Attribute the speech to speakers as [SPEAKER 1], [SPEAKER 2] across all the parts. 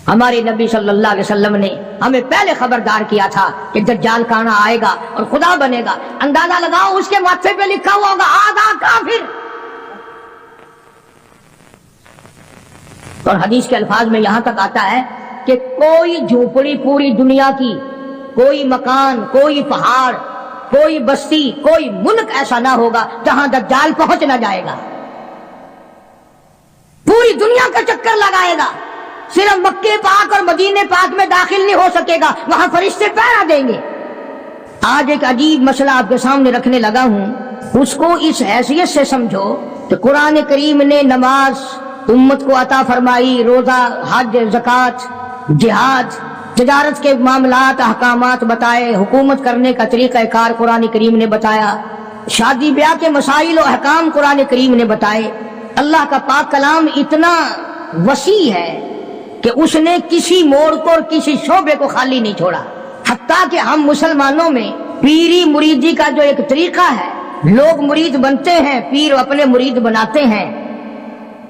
[SPEAKER 1] ہمارے نبی صلی اللہ علیہ وسلم نے ہمیں پہلے خبردار کیا تھا کہ دجال کہاں آئے گا اور خدا بنے گا. اندازہ لگاؤ اس کے ماتھے پہ لکھا ہوا ہوگا آدھا کافر. اور حدیث کے الفاظ میں یہاں تک آتا ہے کہ کوئی جھوپڑی پوری دنیا کی، کوئی مکان، کوئی پہاڑ، کوئی بستی، کوئی ملک ایسا نہ ہوگا جہاں دجال پہنچ نہ جائے گا. پوری دنیا کا چکر لگائے گا، صرف مکے پاک اور مدینے پاک میں داخل نہیں ہو سکے گا، وہاں فرشتے پہرا دیں گے. آج ایک عجیب مسئلہ آپ کے سامنے رکھنے لگا ہوں، اس کو اس حیثیت سے سمجھو کہ قرآن کریم نے نماز امت کو عطا فرمائی، روزہ، حج، زکوٰۃ، جہاد، تجارت کے معاملات، احکامات بتائے، حکومت کرنے کا طریقہ کار قرآن کریم نے بتایا، شادی بیاہ کے مسائل و احکام قرآن کریم نے بتائے. اللہ کا پاک کلام اتنا وسیع ہے کہ اس نے کسی موڑ کو اور کسی شعبے کو خالی نہیں چھوڑا. حتیٰ کہ ہم مسلمانوں میں پیری مریدی کا جو ایک طریقہ ہے، لوگ مرید بنتے ہیں، پیر اپنے مرید بناتے ہیں.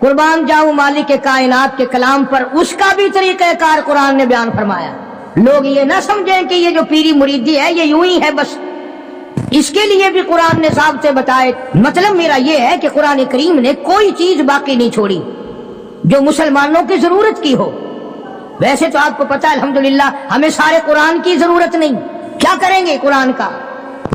[SPEAKER 1] قربان جاؤں مالک کائنات کے کلام پر اس کا بھی طریقہ کار قرآن نے بیان فرمایا. لوگ یہ نہ سمجھیں کہ یہ جو پیری مریدی ہے یہ یوں ہی ہے بس، اس کے لیے بھی قرآن نے ضابطے بتائے. مطلب میرا یہ ہے کہ قرآن کریم نے کوئی چیز باقی نہیں چھوڑی جو مسلمانوں کی ضرورت کی ہو. ویسے تو آپ کو پتا ہے الحمدللہ ہمیں سارے قرآن کی ضرورت نہیں، کیا کریں گے قرآن کا؟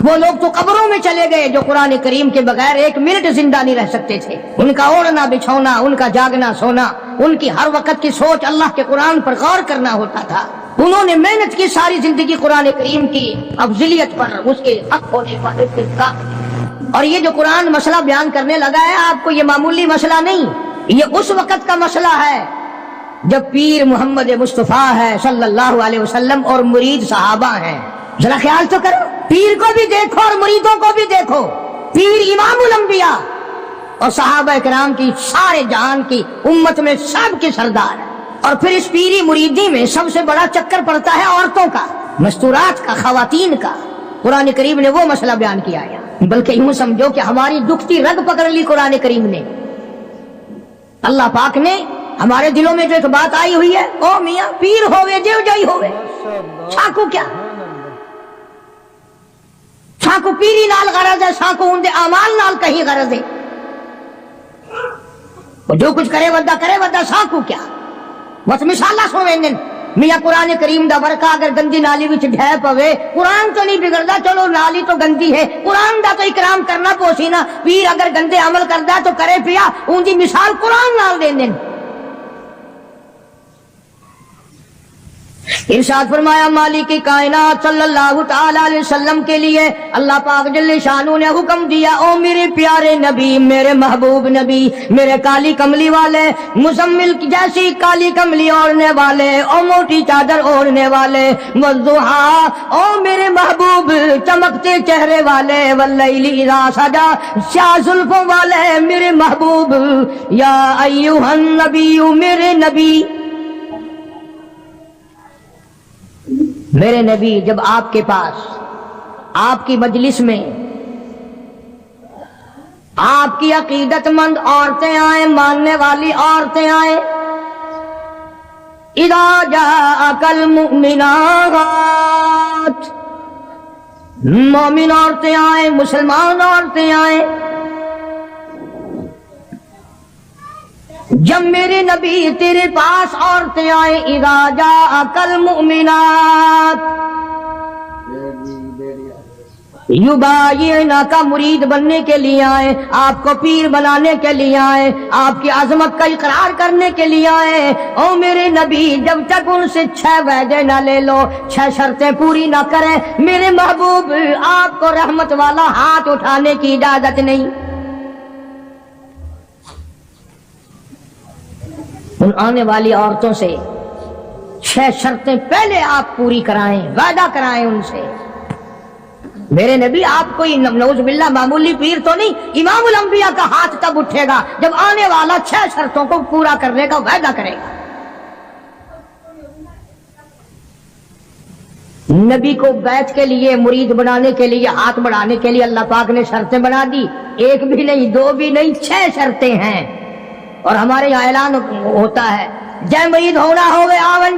[SPEAKER 1] وہ لوگ تو قبروں میں چلے گئے جو قرآن کریم کے بغیر ایک منٹ زندہ نہیں رہ سکتے تھے. ان کا اوڑھنا بچھونا، ان کا جاگنا سونا، ان کی ہر وقت کی سوچ اللہ کے قرآن پر غور کرنا ہوتا تھا. انہوں نے محنت کی ساری زندگی قرآن کریم کی افضلیت پر، اس کے حق ہونے پر. اور یہ جو قرآن مسئلہ بیان کرنے لگا ہے آپ کو، یہ معمولی مسئلہ نہیں، یہ اس وقت کا مسئلہ ہے جب پیر محمد مصطفیٰ ہے صلی اللہ علیہ وسلم اور مرید صحابہ ہیں. ذرا خیال تو کرو، پیر کو بھی دیکھو اور مریدوں کو بھی دیکھو. پیر امام الانبیاء اور صحابہ کرام کی سارے جہان کی امت میں سب کے سردار ہے. اور پھر اس پیری مریدی میں سب سے بڑا چکر پڑتا ہے عورتوں کا، مستورات کا، خواتین کا. قرآن کریم نے وہ مسئلہ بیان کیا ہے، بلکہ یوں سمجھو کہ ہماری دکھتی رگ پکڑ لی قرآن کریم نے. اللہ پاک نے ہمارے دلوں میں جو ایک بات آئی ہوئی ہے، او میاں پیر ہوئے دیو جائی ہوئے، چھاکو کیا چھاکو پیری نال غرض ہے، چھاکو ان دے اعمال نال کہیں غرض ہے. جو کچھ کرے ودا چھاکو کیا. بس مثالہ سنو میاں قرآن کریم دا ورقہ اگر گندی نالی وچ ڈھے پوے، قرآن تو نہیں بگڑدا، چلو نالی تو گندی ہے، قرآن دا تو اکرام کرنا پوسی نا. پیر اگر گندے عمل کردا تو کرے پیا، ان دی مثال قرآن نال دین. ارشاد فرمایا مالک کائنات صلی اللہ تعالی علیہ وسلم کے لیے اللہ پاک جل شانہ نے حکم دیا، او میرے پیارے نبی، میرے محبوب نبی، میرے کالی کملی والے، مزمل کی جیسی کالی کملی اوڑھنے والے، او موٹی چادر اوڑھنے والے، والضحیٰ، او میرے محبوب چمکتے چہرے والے، واللیل اذا سجا، سیاہ زلفوں والے میرے محبوب، یا ایھا النبی، میرے نبی. میرے نبی جب آپ کے پاس، آپ کی مجلس میں آپ کی عقیدت مند عورتیں آئیں، ماننے والی عورتیں آئیں، اذا جاءک المؤمنات، مومن عورتیں آئیں، مسلمان عورتیں آئیں. جب میرے نبی تیرے پاس عورتیں آئیں، اذا جاءک المؤمنات یبایعنک، مرید بننے کے لیے آئے، آپ کو پیر بنانے کے لیے آئے، آپ کی عظمت کا اقرار کرنے کے لیے آئے. او میرے نبی جب تک ان سے 6 وعدے نہ لے لو، 6 شرطیں پوری نہ کریں، میرے محبوب آپ کو رحمت والا ہاتھ اٹھانے کی اجازت نہیں. ان آنے والی عورتوں سے 6 شرطیں پہلے آپ پوری کرائیں، وعدہ کرائیں ان سے. میرے نبی آپ کوئی نعوذ باللہ معمولی پیر تو نہیں، امام الانبیاء کا ہاتھ تب اٹھے گا جب آنے والا 6 شرطوں کو پورا کرنے کا وعدہ کرے گا. نبی کو بیعت کے لیے، مرید بنانے کے لیے، ہاتھ بڑھانے کے لیے اللہ پاک نے شرطیں بنا دی. 1 بھی نہیں، 2 بھی نہیں، 6 شرطیں ہیں. اور ہمارے یہاں اعلان ہوتا ہے، جے مرید ہونا ہوئے آون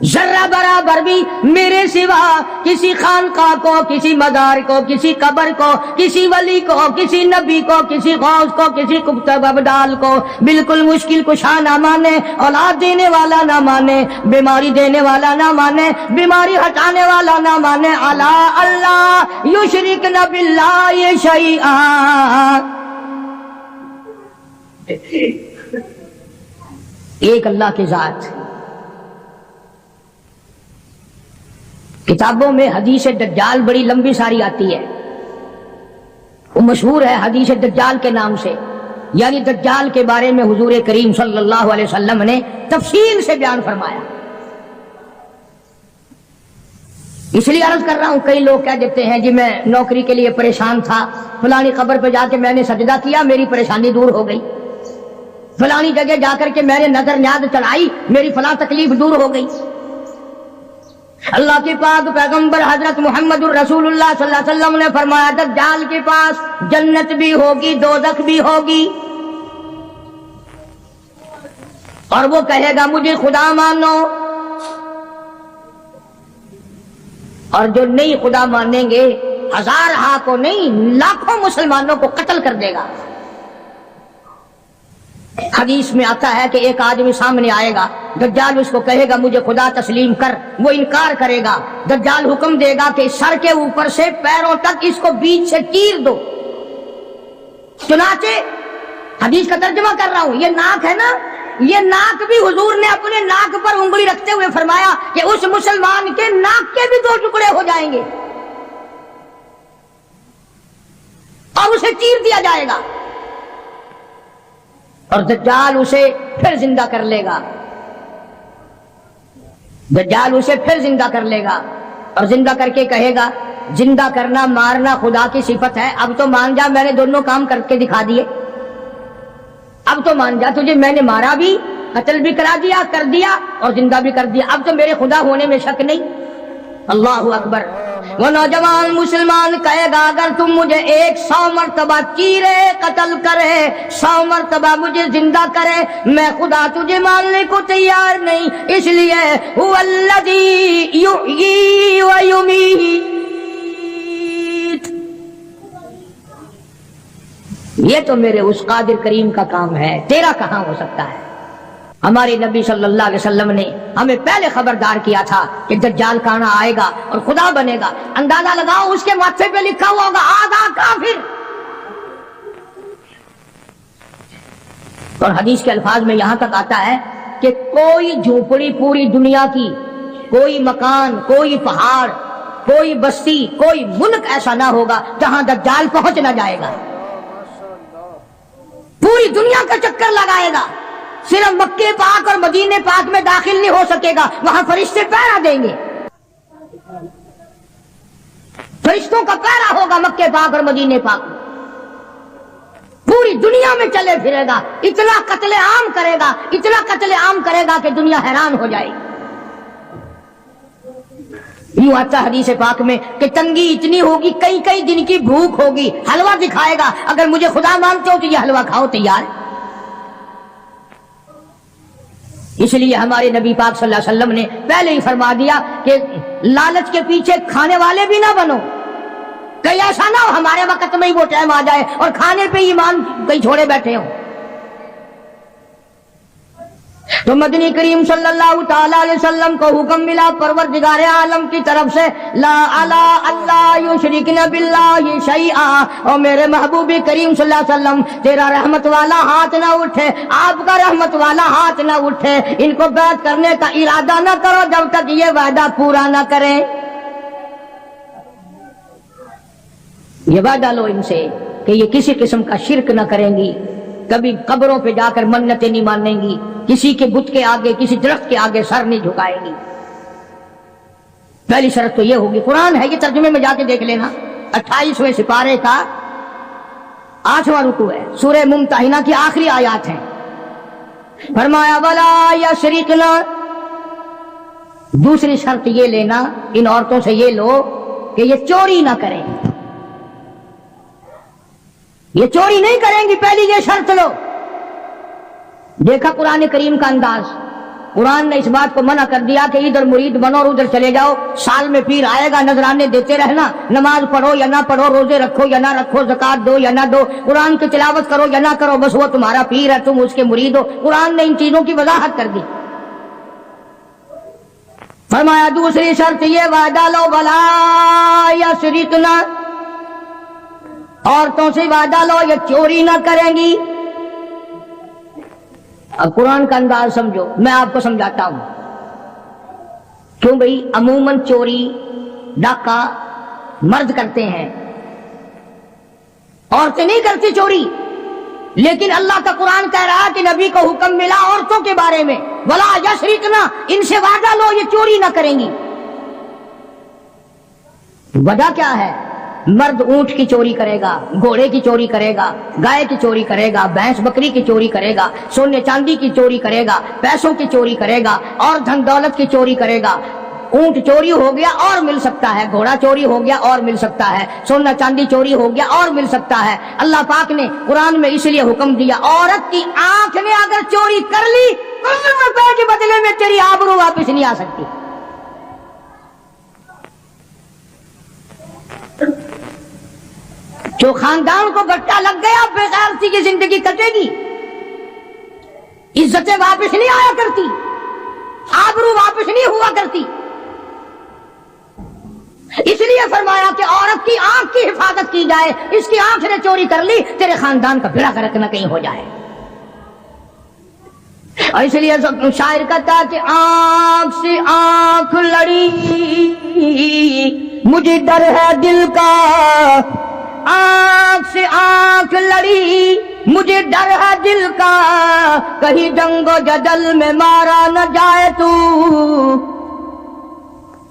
[SPEAKER 1] ذرہ برابر بھی میرے سوا کسی خانقاہ کو، کسی مزار کو، کسی قبر کو، کسی ولی کو، کسی نبی کو، کسی غوث کو، کسی کتب ابدال کو بالکل مشکل کشا نہ مانے، اولاد دینے والا نہ مانے، بیماری دینے والا نہ مانے، بیماری ہٹانے والا نہ مانے، الا اللہ یشرکن باللہ شیئا، ایک اللہ کی ذات۔ کتابوں میں حدیث دجال بڑی لمبی ساری آتی ہے، وہ مشہور ہے حدیث دجال کے نام سے، یعنی دجال کے بارے میں حضور کریم صلی اللہ علیہ وسلم نے تفصیل سے بیان فرمایا۔ اس لیے عرض کر رہا ہوں، کئی لوگ کہہ دیتے ہیں جی میں نوکری کے لیے پریشان تھا، فلانی قبر پہ جا کے میں نے سجدہ کیا، میری پریشانی دور ہو گئی، فلانی جگہ جا کر کے میں نے نظر نیاز چڑھائی، میری فلاں تکلیف دور ہو گئی۔ اللہ کے پاک پیغمبر حضرت محمد الرسول اللہ صلی اللہ علیہ وسلم نے فرمایا دجال کے پاس جنت بھی ہوگی، دوزخ بھی ہوگی، اور وہ کہے گا مجھے خدا مانو، اور جو نہیں خدا مانیں گے ہزار کو نہیں لاکھوں مسلمانوں کو قتل کر دے گا۔ حدیث میں آتا ہے کہ ایک آدمی سامنے آئے گا، دجال اس کو کہے گا مجھے خدا تسلیم کر، وہ انکار کرے گا، دجال حکم دے گا کہ سر کے اوپر سے پیروں تک اس کو بیچ سے چیر دو۔ چنانچہ حدیث کا ترجمہ کر رہا ہوں، یہ ناک ہے نا، یہ ناک بھی حضور نے اپنے ناک پر انگلی رکھتے ہوئے فرمایا کہ اس مسلمان کے ناک کے بھی 2 ٹکڑے ہو جائیں گے اور اسے چیر دیا جائے گا، اور دجال اسے پھر زندہ کر لے گا، دجال اسے پھر زندہ کر لے گا، اور زندہ کر کے کہے گا زندہ کرنا مارنا خدا کی صفت ہے، اب تو مان جا، میں نے دونوں کام کر کے دکھا دیے، اب تو مان جا، تجھے میں نے مارا بھی، قتل بھی کرا دیا، کر دیا، اور زندہ بھی کر دیا، اب تو میرے خدا ہونے میں شک نہیں۔ اللہ اکبر۔ وہ نوجوان مسلمان کہے گا اگر تم مجھے 100 مرتبہ چیرے، قتل کرے، 100 مرتبہ مجھے زندہ کرے، میں خدا تجھے ماننے کو تیار نہیں، اس لیے هو الذی یحیی و یمیت، یہ تو میرے اس قادر کریم کا کام ہے، تیرا کہاں ہو سکتا ہے۔ ہمارے نبی صلی اللہ علیہ وسلم نے ہمیں پہلے خبردار کیا تھا کہ دجال کانا آئے گا اور خدا بنے گا، اندازہ لگاؤ اس کے ماتھے پہ لکھا ہوا ہوگا آدھا کافر، اور حدیث کے الفاظ میں یہاں تک آتا ہے کہ کوئی جھوپڑی پوری دنیا کی، کوئی مکان، کوئی پہاڑ، کوئی بستی، کوئی ملک ایسا نہ ہوگا جہاں دجال پہنچ نہ جائے گا، پوری دنیا کا چکر لگائے گا، صرف مکے پاک اور مدینے پاک میں داخل نہیں ہو سکے گا، وہاں فرشتے پہرا دیں گے، فرشتوں کا پہرا ہوگا مکے پاک اور مدینے پاک میں، پوری دنیا میں چلے پھرے گا، اتنا قتل عام کرے گا، اتنا قتل عام کرے گا کہ دنیا حیران ہو جائے گی۔ یوں آتا حدیث پاک میں کہ تنگی اتنی ہوگی، کئی کئی دن کی بھوک ہوگی، حلوہ دکھائے گا، اگر مجھے خدا مانتے ہو تو یہ حلوہ کھاؤ، تیار۔ اس لیے ہمارے نبی پاک صلی اللہ علیہ وسلم نے پہلے ہی فرما دیا کہ لالچ کے پیچھے کھانے والے بھی نہ بنو، کہیں ایسا نہ ہو ہمارے وقت میں ہی وہ ٹائم آ جائے اور کھانے پہ ایمان کہیں چھوڑے بیٹھے ہوں۔ تو مدنی کریم صلی اللہ تعالی علیہ وسلم کو حکم ملا پروردگار عالم کی طرف سے، لا الہ اللہ یشرکن باللہ شیئا، اور میرے محبوب کریم صلی اللہ علیہ وسلم تیرا رحمت والا ہاتھ نہ اٹھے، آپ کا رحمت والا ہاتھ نہ اٹھے، ان کو بیعت کرنے کا ارادہ نہ کرو جب تک یہ وعدہ پورا نہ کریں۔ یہ وعدہ لو ان سے کہ یہ کسی قسم کا شرک نہ کریں گی، کبھی قبروں پہ جا کر منتیں نہیں مانیں گی، کسی کے بت کے آگے، کسی درخت کے آگے سر نہیں جھکائیں گی۔ پہلی شرط تو یہ ہوگی، قرآن ہے یہ، ترجمے میں جا کے دیکھ لینا، 28ویں سپارے کا 8واں رکوع ہے، سورہ ممتحنہ کی آخری آیات ہیں۔ فرمایا ولا یشرکنا، دوسری شرط یہ لینا ان عورتوں سے یہ لو کہ یہ چوری نہ کریں، یہ چوری نہیں کریں گی، پہلی یہ شرط لو۔ دیکھا قرآن کریم کا انداز، قرآن نے اس بات کو منع کر دیا کہ ادھر مرید بنو اور ادھر چلے جاؤ، سال میں پیر آئے گا نذرانے دیتے رہنا، نماز پڑھو یا نہ پڑھو، روزے رکھو یا نہ رکھو، زکات دو یا نہ دو، قرآن کی تلاوت کرو یا نہ کرو، بس وہ تمہارا پیر ہے، تم اس کے مرید ہو۔ قرآن نے ان چیزوں کی وضاحت کر دی۔ فرمایا دوسری شرط یہ وعدہ لو ولا یسرقن، عورتوں سے وعدہ لو یہ چوری نہ کریں گی۔ اب قرآن کا انداز سمجھو، میں آپ کو سمجھاتا ہوں۔ کیوں بھئی؟ عموماً چوری ڈاکہ مرد کرتے ہیں، عورتیں نہیں کرتی چوری، لیکن اللہ کا قرآن کہہ رہا ہے کہ نبی کو حکم ملا عورتوں کے بارے میں، ولا یسرقن، ان سے وعدہ لو یہ چوری نہ کریں گی۔ وجہ کیا ہے؟ مرد اونٹ کی چوری کرے گا، گھوڑے کی چوری کرے گا، گائے کی چوری کرے گا، بھینس بکری کی چوری کرے گا، سونے چاندی کی چوری کرے گا، پیسوں کی چوری کرے گا، اور دھن دولت کی چوری کرے گا۔ اونٹ چوری ہو گیا اور مل سکتا ہے، گھوڑا چوری ہو گیا اور مل سکتا ہے، سونا چاندی چوری ہو گیا اور مل سکتا ہے۔ اللہ پاک نے قرآن میں اس لیے حکم دیا، عورت کی آنکھ نے اگر چوری کر لی تو روپے کے بدلے میں تیری آبرو واپس نہیں آ سکتی۔ جو خاندان کو گٹا لگ گیا بے غیرتی کی زندگی کٹے گی، عزتیں واپس نہیں آیا کرتی، آبرو واپس نہیں ہوا کرتی۔ اس لیے فرمایا کہ عورت کی آنکھ کی حفاظت کی جائے، اس کی آنکھ نے چوری کر لی تیرے خاندان کا بیڑا غرق نہ کہیں ہو جائے۔ اور اس لیے شاعر کہتا کہ آنکھ سے آنکھ لڑی مجھے ڈر ہے دل کا، آنکھ سے آنکھ لڑی مجھے ڈر ہے دل کا، کہیں جنگ و جدل میں مارا نہ جائے تو۔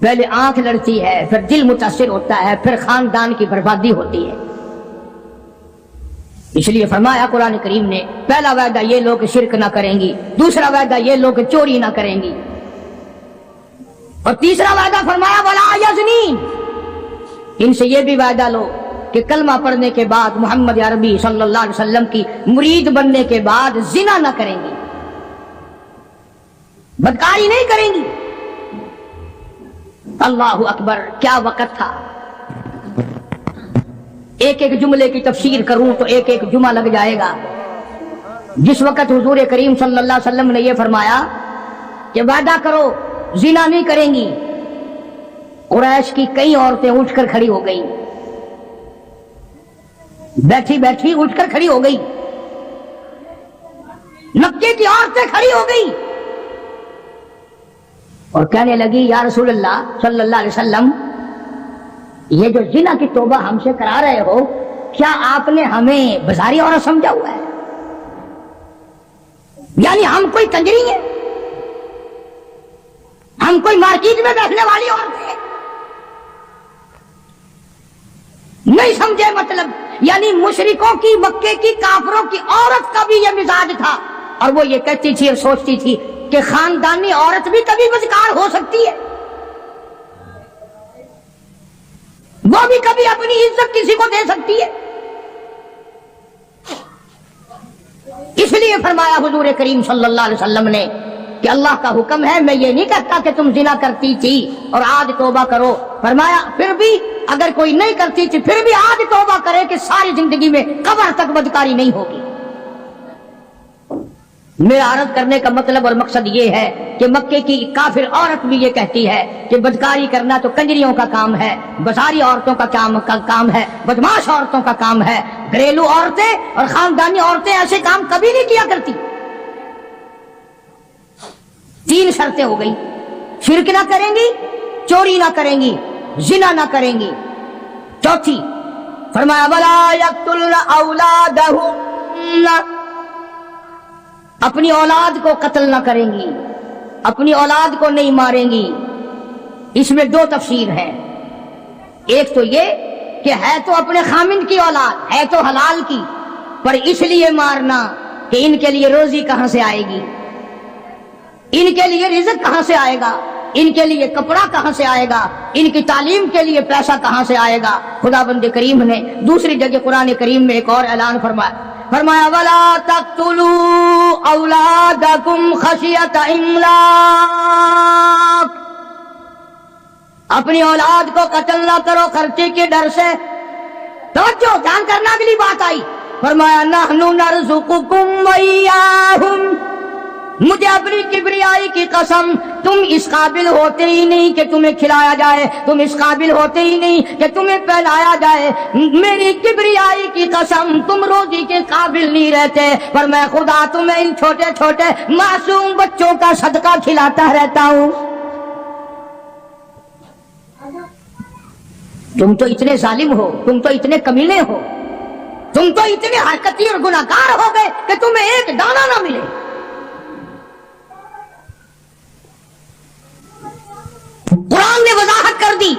[SPEAKER 1] پہلے آنکھ لڑتی ہے، پھر دل متاثر ہوتا ہے، پھر خاندان کی بربادی ہوتی ہے۔ اس لیے فرمایا قرآن کریم نے، پہلا وعدہ یہ لوگ شرک نہ کریں گی، دوسرا وعدہ یہ لوگ چوری نہ کریں گی، اور تیسرا وعدہ فرمایا ولا یزنین، ان سے یہ بھی وعدہ لو کہ کلمہ پڑھنے کے بعد محمد عربی صلی اللہ علیہ وسلم کی مرید بننے کے بعد زنا نہ کریں گی، بدکاری نہیں کریں گی۔ اللہ اکبر، کیا وقت تھا! ایک ایک جملے کی تفسیر کروں تو ایک ایک جمعہ لگ جائے گا۔ جس وقت حضور کریم صلی اللہ علیہ وسلم نے یہ فرمایا کہ وعدہ کرو زنا نہیں کریں گی، قریش کی کئی عورتیں اٹھ کر کھڑی ہو گئیں، بیٹھی بیٹھی اٹھ کر کھڑی ہو گئی، مکے کی عورتیں کھڑی ہو گئی اور کہنے لگی یا رسول اللہ صلی اللہ علیہ وسلم، یہ جو زنا کی توبہ ہم سے کرا رہے ہو، کیا آپ نے ہمیں بازاری عورت سمجھا ہوا ہے؟ یعنی ہم کوئی کنجری ہیں؟ ہم کوئی مارکیٹ میں بیٹھنے والی عورت ہیں؟ نہیں سمجھے مطلب، یعنی مشرکوں کی، مکے کی کافروں کی عورت کا بھی یہ مزاج تھا، اور وہ یہ کہتی تھی اور سوچتی تھی کہ خاندانی عورت بھی کبھی بدکار ہو سکتی ہے، وہ بھی کبھی اپنی عزت کسی کو دے سکتی ہے۔ اس لیے فرمایا حضور کریم صلی اللہ علیہ وسلم نے کہ اللہ کا حکم ہے، میں یہ نہیں کہتا کہ تم زنا کرتی تھی اور آج توبہ کرو، فرمایا پھر بھی اگر کوئی نہیں کرتی تھی پھر بھی آج توبہ کرے کہ ساری زندگی میں قبر تک بدکاری نہیں ہوگی۔ میرا عرض کرنے کا مطلب اور مقصد یہ ہے کہ مکے کی کافر عورت بھی یہ کہتی ہے کہ بدکاری کرنا تو کنجریوں کا کام ہے، بازاری عورتوں کا کام ہے، بدماش عورتوں کا کام ہے، گھریلو عورتیں اور خاندانی عورتیں ایسے کام کبھی نہیں کیا کرتی۔ تین شرطیں ہو گئی، شرک نہ کریں گی، چوری نہ کریں گی، زنا نہ کریں گی۔ چوتھی فرمایا ولا یقتلن اولادہن، اپنی اولاد کو قتل نہ کریں گی، اپنی اولاد کو نہیں ماریں گی۔ اس میں دو تفسیر ہیں، ایک تو یہ کہ ہے تو اپنے خامند کی اولاد، ہے تو حلال کی، پر اس لیے مارنا کہ ان کے لیے روزی کہاں سے آئے گی، ان کے لیے رزق کہاں سے آئے گا، ان کے لیے کپڑا کہاں سے آئے گا، ان کی تعلیم کے لیے پیسہ کہاں سے آئے گا۔ خدا بند کریم نے دوسری جگہ قرآن کریم میں ایک اور اعلان فرمایا فرمایا ولا تقتلوا اولادکم خشیۃ املاق، اپنی اولاد کو قتل نہ کرو خرچے کے ڈر سے۔ توجہ، دھیان کرنا، اگلی بات آئی، فرمایا نحن نرزقکم وإیاہم، مجھے اپنی کبریائی کی قسم، تم اس قابل ہوتے ہی نہیں کہ تمہیں کھلایا جائے، تم اس قابل ہوتے ہی نہیں کہ تمہیں پہنایا جائے، میری کبریائی کی قسم تم روزی کے قابل نہیں رہتے، پر میں خدا تمہیں ان چھوٹے چھوٹے معصوم بچوں کا صدقہ کھلاتا رہتا ہوں۔ تم تو اتنے ظالم ہو، تم تو اتنے کمینے ہو، تم تو اتنے حرکتی اور گناہگار ہو گئے کہ تمہیں ایک دانہ نہ ملے۔ قرآن نے وضاحت کر دی،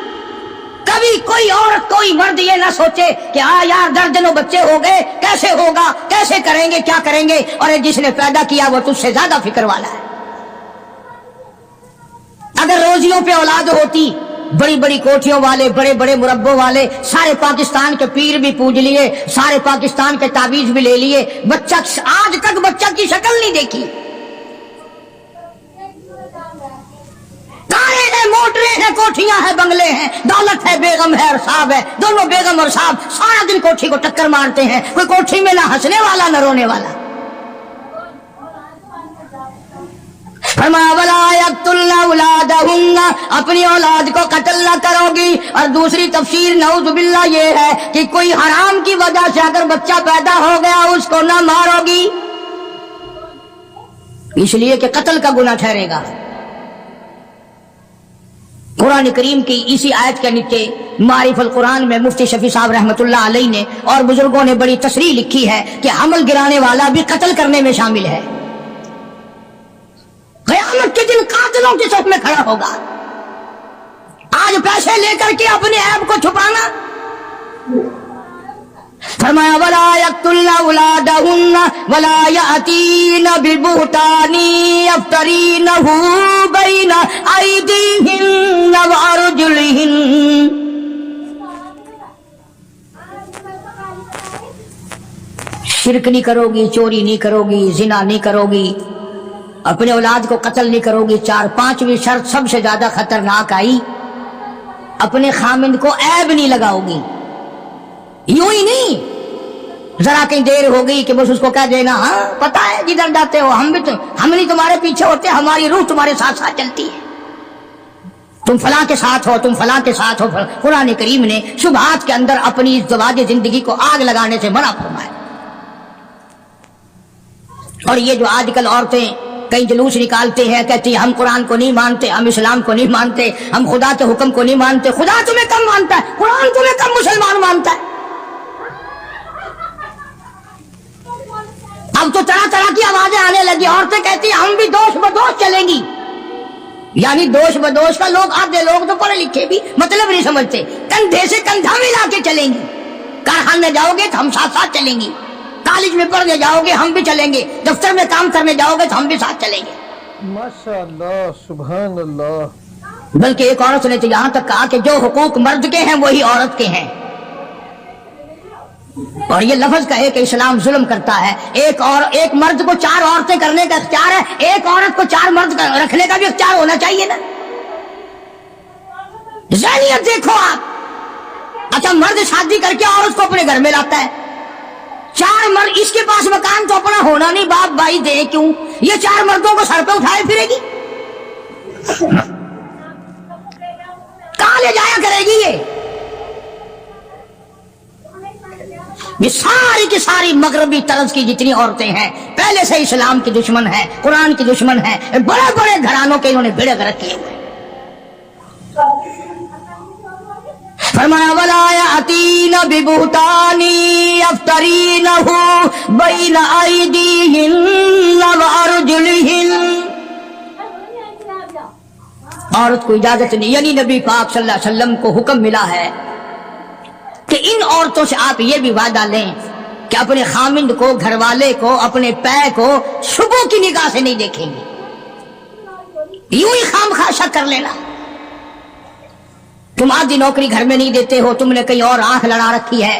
[SPEAKER 1] کبھی کوئی عورت کوئی مرد یہ نہ سوچے کہ یار درجنوں بچے ہو گئے، کیسے ہوگا، کیسے کریں گے، کیا کریں گے، اور جس نے پیدا کیا وہ تجھ سے زیادہ فکر والا ہے۔ اگر روزیوں پہ اولاد ہوتی، بڑی بڑی کوٹھیوں والے، بڑے بڑے مربوں والے، سارے پاکستان کے پیر بھی پوج لیے، سارے پاکستان کے تعویذ بھی لے لیے، بچہ آج تک بچہ کی شکل نہیں دیکھی، کاریں ہیں، موٹریں ہیں، کوٹھیاں ہیں، بنگلے ہیں، دولت ہے، بیگم ہے اور صاحب ہے، دونوں بیگم اور صاحب سارا دن کوٹھی کو ٹکر مارتے ہیں، کوئی کوٹھی میں نہ ہنسنے والا نہ رونے والا۔ فرمایا ولا یقتلن اولادہن، اپنی اولاد کو قتل نہ کرو گی، اور دوسری تفسیر نعوذ باللہ یہ ہے کہ کوئی حرام کی وجہ سے اگر بچہ پیدا ہو گیا اس کو نہ مارو گی، اس لیے کہ قتل کا گناہ ٹھہرے گا۔ قرآن کریم کی اسی آیت کے نیچے معارف القرآن میں مفتی شفیع صاحب رحمۃ اللہ علیہ نے اور بزرگوں نے بڑی تصریح لکھی ہے کہ حمل گرانے والا بھی قتل کرنے میں شامل ہے۔ قیامت کے دن قاتلوں کی صف میں کھڑا ہوگا۔ آج پیسے لے کر کے اپنے عیب کو چھپانا، فرمایا ولا یقتلن اولادہن ولا یأتین ببہتان یفترینہ بین ایدیہن وارجلہن، شرک نہیں کرو گی، چوری نہیں کرو گی، زنا نہیں کرو گی، اپنے اولاد کو قتل نہیں کرو گی۔ پانچویں شرط سب سے زیادہ خطرناک آئی، اپنے خامند کو عیب نہیں لگاؤ گی، یوں ہی نہیں ذرا کہیں دیر ہو گئی کہ بس اس کو کہہ دینا ہاں پتہ ہے جدھر جاتے ہو ہم نہیں تمہارے پیچھے ہوتے، ہماری روح تمہارے ساتھ ساتھ چلتی ہے، تم فلاں کے ساتھ ہو، تم فلاں کے ساتھ ہو۔ قرآن کریم نے شبہات کے اندر اپنی ازدواج زندگی کو آگ لگانے سے منع فرمایا۔ اور یہ جو آج کل عورتیں کئی جلوس نکالتے ہیں، کہتی ہیں ہم قرآن کو نہیں مانتے، ہم اسلام کو نہیں مانتے، ہم خدا کے حکم کو نہیں مانتے، خدا تمہیں کم مانتا ہے، قرآن تمہیں کم مسلمان مانتا ہے۔ اب تو طرح طرح کی آوازیں آنے لگی، عورتیں کہتی ہیں ہم بھی دوش بدوش چلیں گی، یعنی دوش بدوش کا لوگ آدھے لوگ تو پڑھے لکھے بھی مطلب نہیں سمجھتے، کندھے سے کندھا ملا کے چلیں گی، کارخانے میں جاؤ گے تو ہم ساتھ ساتھ چلیں گی، کالج میں پڑھنے جاؤ گے ہم بھی چلیں گے، دفتر میں کام کرنے جاؤ گے تو ہم بھی ساتھ چلیں گے۔
[SPEAKER 2] ماشاءاللہ، سبحان اللہ۔
[SPEAKER 1] بلکہ ایک عورت نے تو یہاں تک کہا کہ جو حقوق مرد کے ہیں وہی عورت کے ہیں، اور یہ لفظ کہے کہ اسلام ظلم کرتا ہے، ایک مرد کو 4 عورتیں کرنے کا اختیار ہے، ایک عورت کو 4 مرد رکھنے کا بھی اختیار ہونا چاہیے نا۔ ذہنیت دیکھو آپ، اچھا مرد شادی کر کے عورت کو اپنے گھر میں لاتا ہے، 4 مرد، اس کے پاس مکان تو اپنا ہونا نہیں، باپ بھائی دے کیوں، یہ 4 مردوں کو سر پہ اٹھائے پھرے گی، کہاں لے جایا کرے گی؟ یہ ساری کی ساری مغربی طرز کی جتنی عورتیں ہیں پہلے سے اسلام کی دشمن ہیں، قرآن کی دشمن ہیں، بڑے بڑے گھرانوں کے انہوں نے بیڑے غرق کیے ہوئے۔ فرمایا ولا یأتین ببہتان یفترینہ بین ایدیہن وارجلہن، عورت کو اجازت نہیں، یعنی نبی پاک صلی اللہ علیہ وسلم کو حکم ملا ہے کہ ان عورتوں سے آپ یہ بھی وعدہ لیں کہ اپنے خامند کو، گھر والے کو، اپنے پے کو شبوں کی نگاہ سے نہیں دیکھیں گے، یوں ہی خام خواہ شک کر لینا۔ تم آدھی نوکری گھر میں نہیں دیتے ہو، تم نے کہیں اور آنکھ لڑا رکھی ہے،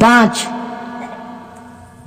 [SPEAKER 1] 5।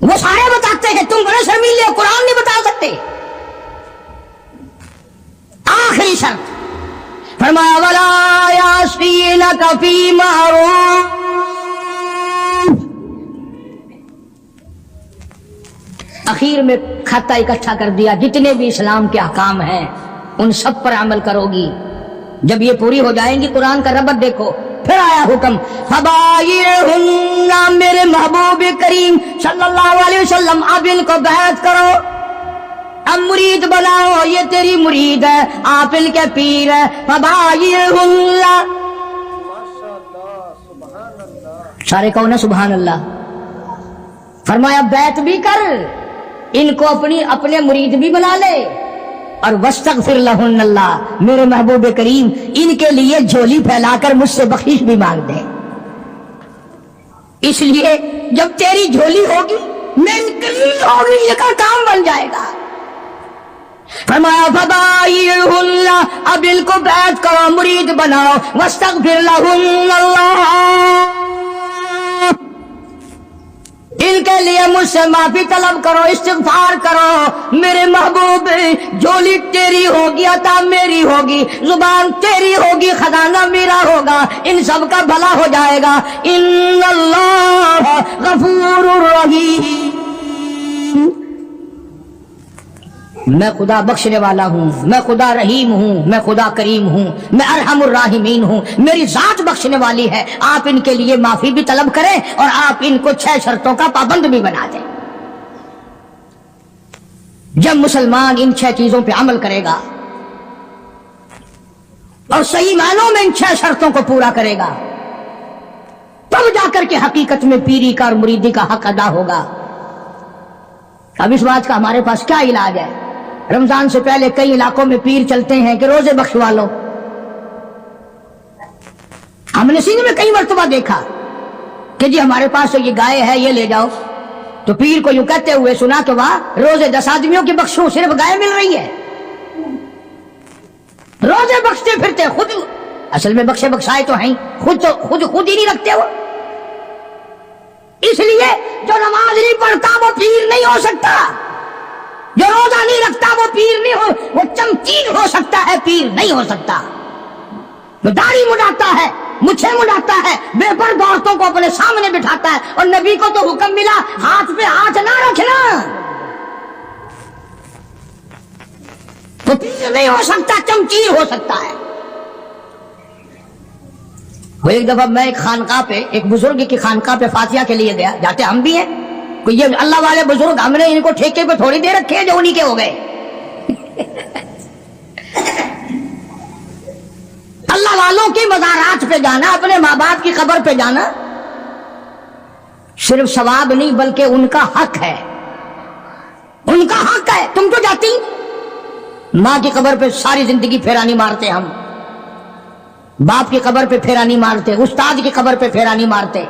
[SPEAKER 1] وہ سارے بتاتے ہیں، تم بڑے شرمیلے ہو، قرآن نہیں بتا سکتے۔ آخری شرط فرمایا وَلَا يَعْصِينَكَ فِي مَعْرُوفٍ، اخیر میں کھاتا اکٹھا کر دیا، جتنے بھی اسلام کے احکام ہیں ان سب پر عمل کرو گی۔ جب یہ پوری ہو جائیں گی، قرآن کا ربط دیکھو، پھر آیا حکم فَبَايِعْهُنَّ، میرے محبوب کریم صلی اللہ علیہ وسلم اب ان کو بیعت کرو، اب مرید بناؤ، یہ تیری مرید ہے، آپ ان کے پیر ہے۔ فَبَايِعْهُنَّ، سارے کہو نا سبحان اللہ۔ فرمایا بیعت بھی کر، ان کو اپنے مرید بھی بنا لے، اور وَاسْتَغْفِرْ لَهُنَّ، اللہ میرے محبوب کریم ان کے لیے جھولی پھیلا کر مجھ سے بخشش بھی مانگ دے۔ اس لیے جب تیری جھولی ہوگی، میں ہوگی، یہ کا کام بن جائے گا۔ فرمایا فَبَايِعْهُنَّ، اب ان کو بیعت کرو، مرید بناؤ، وَاسْتَغْفِرْ لَهُنَّ اللہ، ان کے لیے مجھ سے معافی طلب کرو، استغفار کرو۔ میرے محبوب جھولی تیری ہوگی، عطا میری ہوگی، زبان تیری ہوگی، خزانہ میرا ہوگا، ان سب کا بھلا ہو جائے گا۔ ان اللہ غفور رحیم، میں خدا بخشنے والا ہوں، میں خدا رحیم ہوں، میں خدا کریم ہوں، میں ارحم الراحمین ہوں، میری ذات بخشنے والی ہے۔ آپ ان کے لیے معافی بھی طلب کریں اور آپ ان کو 6 شرطوں کا پابند بھی بنا دیں۔ جب مسلمان ان 6 چیزوں پہ عمل کرے گا اور صحیح معنوں میں ان 6 شرطوں کو پورا کرے گا، تب جا کر کے حقیقت میں پیری کا اور مریدی کا حق ادا ہوگا۔ اب اس بات کا ہمارے پاس کیا علاج ہے؟ رمضان سے پہلے کئی علاقوں میں پیر چلتے ہیں کہ روزے بخشوا لو۔ ہم نے سندھ میں کئی مرتبہ دیکھا کہ جی ہمارے پاس یہ گائے ہے، یہ لے جاؤ، تو پیر کو یوں کہتے ہوئے سنا کہ واہ، روزے 10 آدمیوں کی بخشوں، صرف گائے مل رہی ہے۔ روزے بخشتے پھرتے، خود اصل میں بخشے بخشائے تو ہیں، خود ہی نہیں رکھتے وہ۔ اس لیے جو نماز نہیں پڑھتا وہ پیر نہیں ہو سکتا، جو روزہ نہیں رکھتا وہ پیر نہیں ہو، وہ چمچیل ہو سکتا ہے، پیر نہیں ہو سکتا۔ جو داڑھی مڈاتا ہے، مچھے مڈاتا ہے، بے پرد عورتوں کو اپنے سامنے بٹھاتا ہے، اور نبی کو تو حکم ملا ہاتھ پہ ہاتھ نہ رکھنا، تو پیر نہیں ہو سکتا، چمچیل ہو سکتا ہے۔ وہ ایک دفعہ میں ایک خانقاہ پہ، ایک بزرگ کی خانقاہ پہ فاتحہ کے لیے گیا، جاتے ہم بھی ہیں، کوئی یہ اللہ والے بزرگ، ہم نے ان کو ٹھیکے پہ تھوڑی دے رکھے ہیں جو انہی کے ہو گئے۔ اللہ والوں کی مزارات پہ جانا، اپنے ماں باپ کی قبر پہ جانا صرف ثواب نہیں بلکہ ان کا حق ہے، ان کا حق ہے۔ تم تو جاتی ماں کی قبر پہ ساری زندگی پھیرا نہیں مارتے، ہم باپ کی قبر پہ پھیرا نہیں مارتے، استاد کی قبر پہ پھیرا نہیں مارتے۔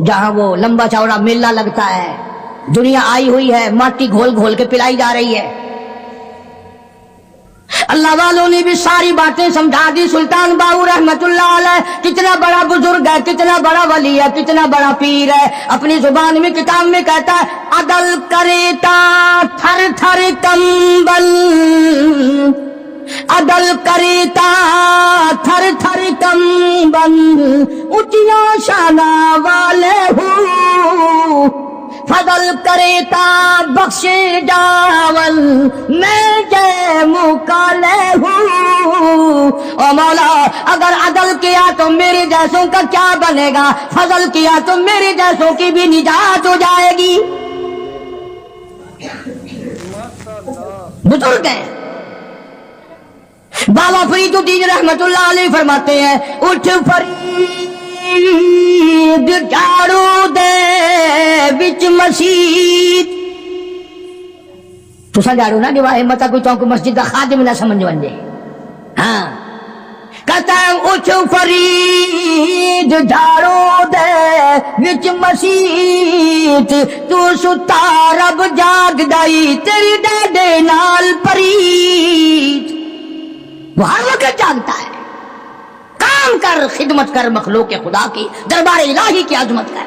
[SPEAKER 1] جہاں وہ لمبا چوڑا میلہ لگتا ہے، دنیا آئی ہوئی ہے، ماٹی گھول گھول کے پلائی جا رہی ہے۔ اللہ والوں نے بھی ساری باتیں سمجھا دی۔ سلطان باہو رحمت اللہ علیہ کتنا بڑا بزرگ ہے، کتنا بڑا ولی ہے، کتنا بڑا پیر ہے، اپنی زبان میں کتاب میں کہتا ہے عدل کریتا تھر تھر کمبل، عدل کریتا تھر تھر کمبل، اونچیا شانہ والے ہوں، فضل کریتا بخش جاول، میں جے مکالے ہوں۔ او مولا اگر عدل کیا تو میرے جیسوں کا کیا بنے گا، فضل کیا تو میرے جیسوں کی بھی نجات ہو جائے گی۔ بزرگ ہیں بابا فرید الدین رحمت اللہ علیہ فرماتے ہیں اٹھ فرید جھاڑو دے بچ مسجد، تو جھاڑو نہ دیوا ہمت کوئی تو مسجد کا خادم نہ سمجھ ونجے۔ ہاں کہتا ہے اٹھ فرید جھاڑو دے بچ مسجد، تو ستا رب جاگ دائی تیری ڈیڈے نال پرید۔ وہ ہر وقت جاگتا ہے، کام کر، خدمت کر، مخلوق خدا کی، دربار الہی کی عظمت کر۔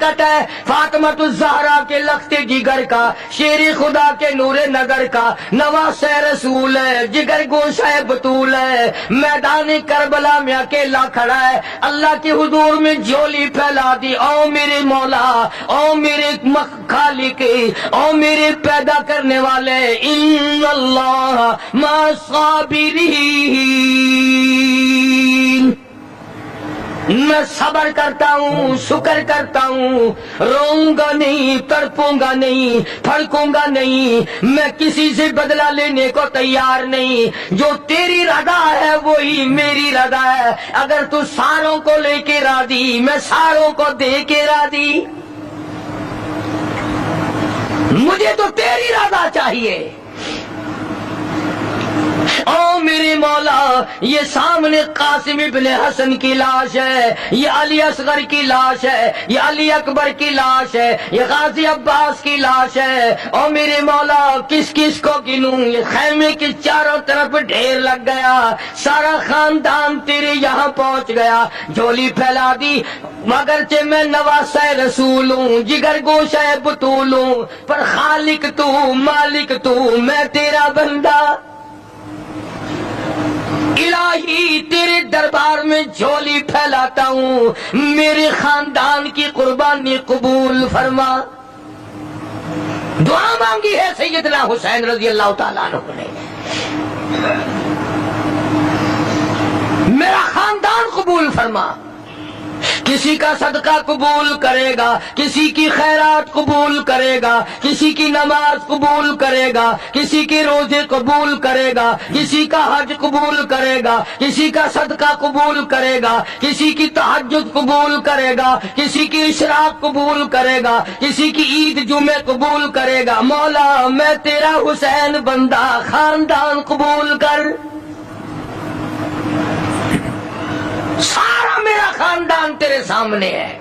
[SPEAKER 3] وقت ہے فاطمہ الزہرا کے لخت جگر کا، شیر خدا کے نور نگر کا، نواز رسول ہے، جگر گوشہ بطول ہے، میدان کربلا میں اکیلا کھڑا ہے، اللہ کے حضور میں جھولی پھیلا دی، او میرے مولا، او میرے خالق، او میرے پیدا کرنے والے، ان اللہ مع الصابرین، میں صبر کرتا ہوں، شکر کرتا ہوں، روؤں گا نہیں، تڑپوں گا نہیں، پھڑکوں گا نہیں، میں کسی سے بدلہ لینے کو تیار نہیں، جو تیری رضا ہے وہی میری رضا ہے، اگر تو ساروں کو لے کے راضی، میں ساروں کو دے کے راضی، مجھے تو تیری رضا چاہیے۔ او میرے مولا، یہ سامنے قاسم ابن حسن کی لاش ہے، یہ علی اصغر کی لاش ہے، یہ علی اکبر کی لاش ہے، یہ غازی عباس کی لاش ہے، او میرے مولا کس کس کو گنوں، یہ خیمے کے چاروں طرف ڈھیر لگ گیا، سارا خاندان تیرے یہاں پہنچ گیا، جھولی پھیلا دی، مگرچہ میں نواسہ رسول ہوں، جگر گوشہ بطول ہوں، پر خالق تو، مالک تو، میں تیرا بندہ، الہی تیرے دربار میں جھولی پھیلاتا ہوں، میرے خاندان کی قربانی قبول فرما۔ دعا مانگی ہے سیدنا حسین رضی اللہ تعالیٰ عنہ نے، میرا خاندان قبول فرما، کسی کا صدقہ قبول کرے گا، کسی کی خیرات قبول کرے گا، کسی کی نماز قبول کرے گا، کسی کے روزے قبول کرے گا، کسی کا حج قبول کرے گا، کسی کا صدقہ قبول کرے گا، کسی کی تہجد قبول کرے گا، کسی کی اشراق قبول کرے گا، کسی کی عید جمعے قبول کرے گا، مولا میں تیرا حسین بندہ، خاندان قبول کر، سارا میرا خاندان تیرے سامنے ہے۔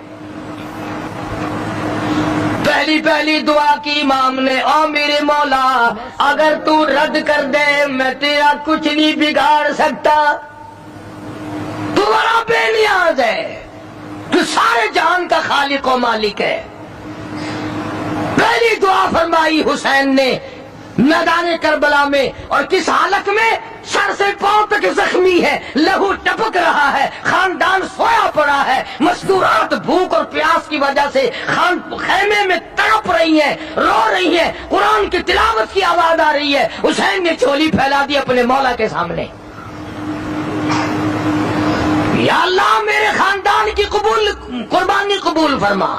[SPEAKER 3] پہلی پہلی دعا کی امام نے، او میرے مولا اگر تو رد کر دے میں تیرا کچھ نہیں بگاڑ سکتا، تو بڑا بے نیاز ہے، تو سارے جہان کا خالق و مالک ہے۔ پہلی دعا فرمائی حسین نے میدان کربلا میں، اور کس حالت میں؟ سر سے پاؤں تک زخمی ہے، لہو ٹپک رہا ہے، خاندان سویا پڑا ہے، مستورات بھوک اور پیاس کی وجہ سے خیمے میں تڑپ رہی ہیں، رو رہی ہیں، قرآن کی تلاوت کی آواز آ رہی ہے، حسین نے جھولی پھیلا دی اپنے مولا کے سامنے، یا اللہ میرے خاندان کی قربانی قبول فرما۔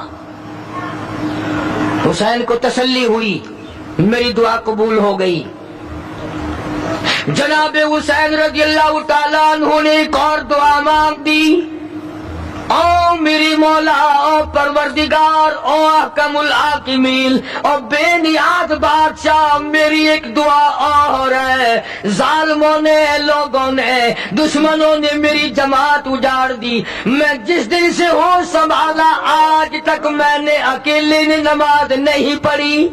[SPEAKER 3] حسین کو تسلی ہوئی، میری دعا قبول ہو گئی۔ جناب حسین رضی اللہ تعالیٰ عنہ نے ایک اور دعا مانگ دی، او میری مولا، او پروردگار، او احکم الحاکمین، او بے نیاز بادشاہ، میری ایک دعا اور ہے، ظالموں نے، لوگوں نے، دشمنوں نے میری جماعت اجاڑ دی، میں جس دن سے ہوش سنبھالا آج تک میں نے اکیلے نے نماز نہیں پڑھی،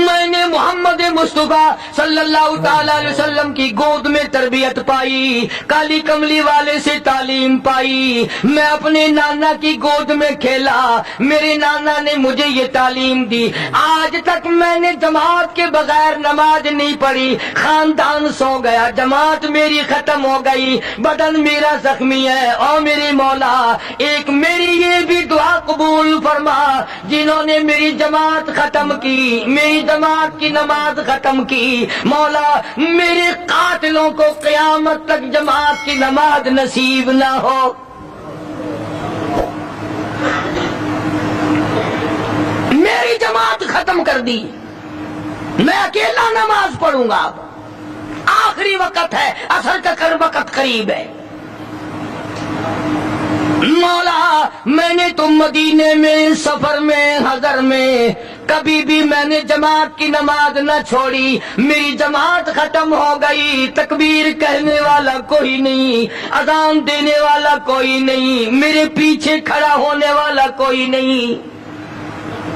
[SPEAKER 3] میں نے محمد مصطفیٰ صلی اللہ تعالی علیہ وسلم کی گود میں تربیت پائی، کالی کملی والے سے تعلیم پائی، میں اپنے نانا کی گود میں کھیلا، میرے نانا نے مجھے یہ تعلیم دی، آج تک میں نے جماعت کے بغیر نماز نہیں پڑھی، خاندان سو گیا، جماعت میری ختم ہو گئی، بدن میرا زخمی ہے، او میرے مولا ایک میری یہ بھی دعا قبول فرما، جنہوں نے میری جماعت ختم کی، میری جماعت کی نماز ختم کی، مولا میرے قاتلوں کو قیامت تک جماعت کی نماز نصیب نہ ہو، میری جماعت ختم کر دی، میں اکیلا نماز پڑھوں گا، اب آخری وقت ہے، عصر کا وقت قریب ہے، مولا میں نے تو مدینے میں سفر میں حضر میں کبھی بھی میں نے جماعت کی نماز نہ چھوڑی، میری جماعت ختم ہو گئی، تکبیر کہنے والا کوئی نہیں، اذان دینے والا کوئی نہیں، میرے پیچھے کھڑا ہونے والا کوئی نہیں،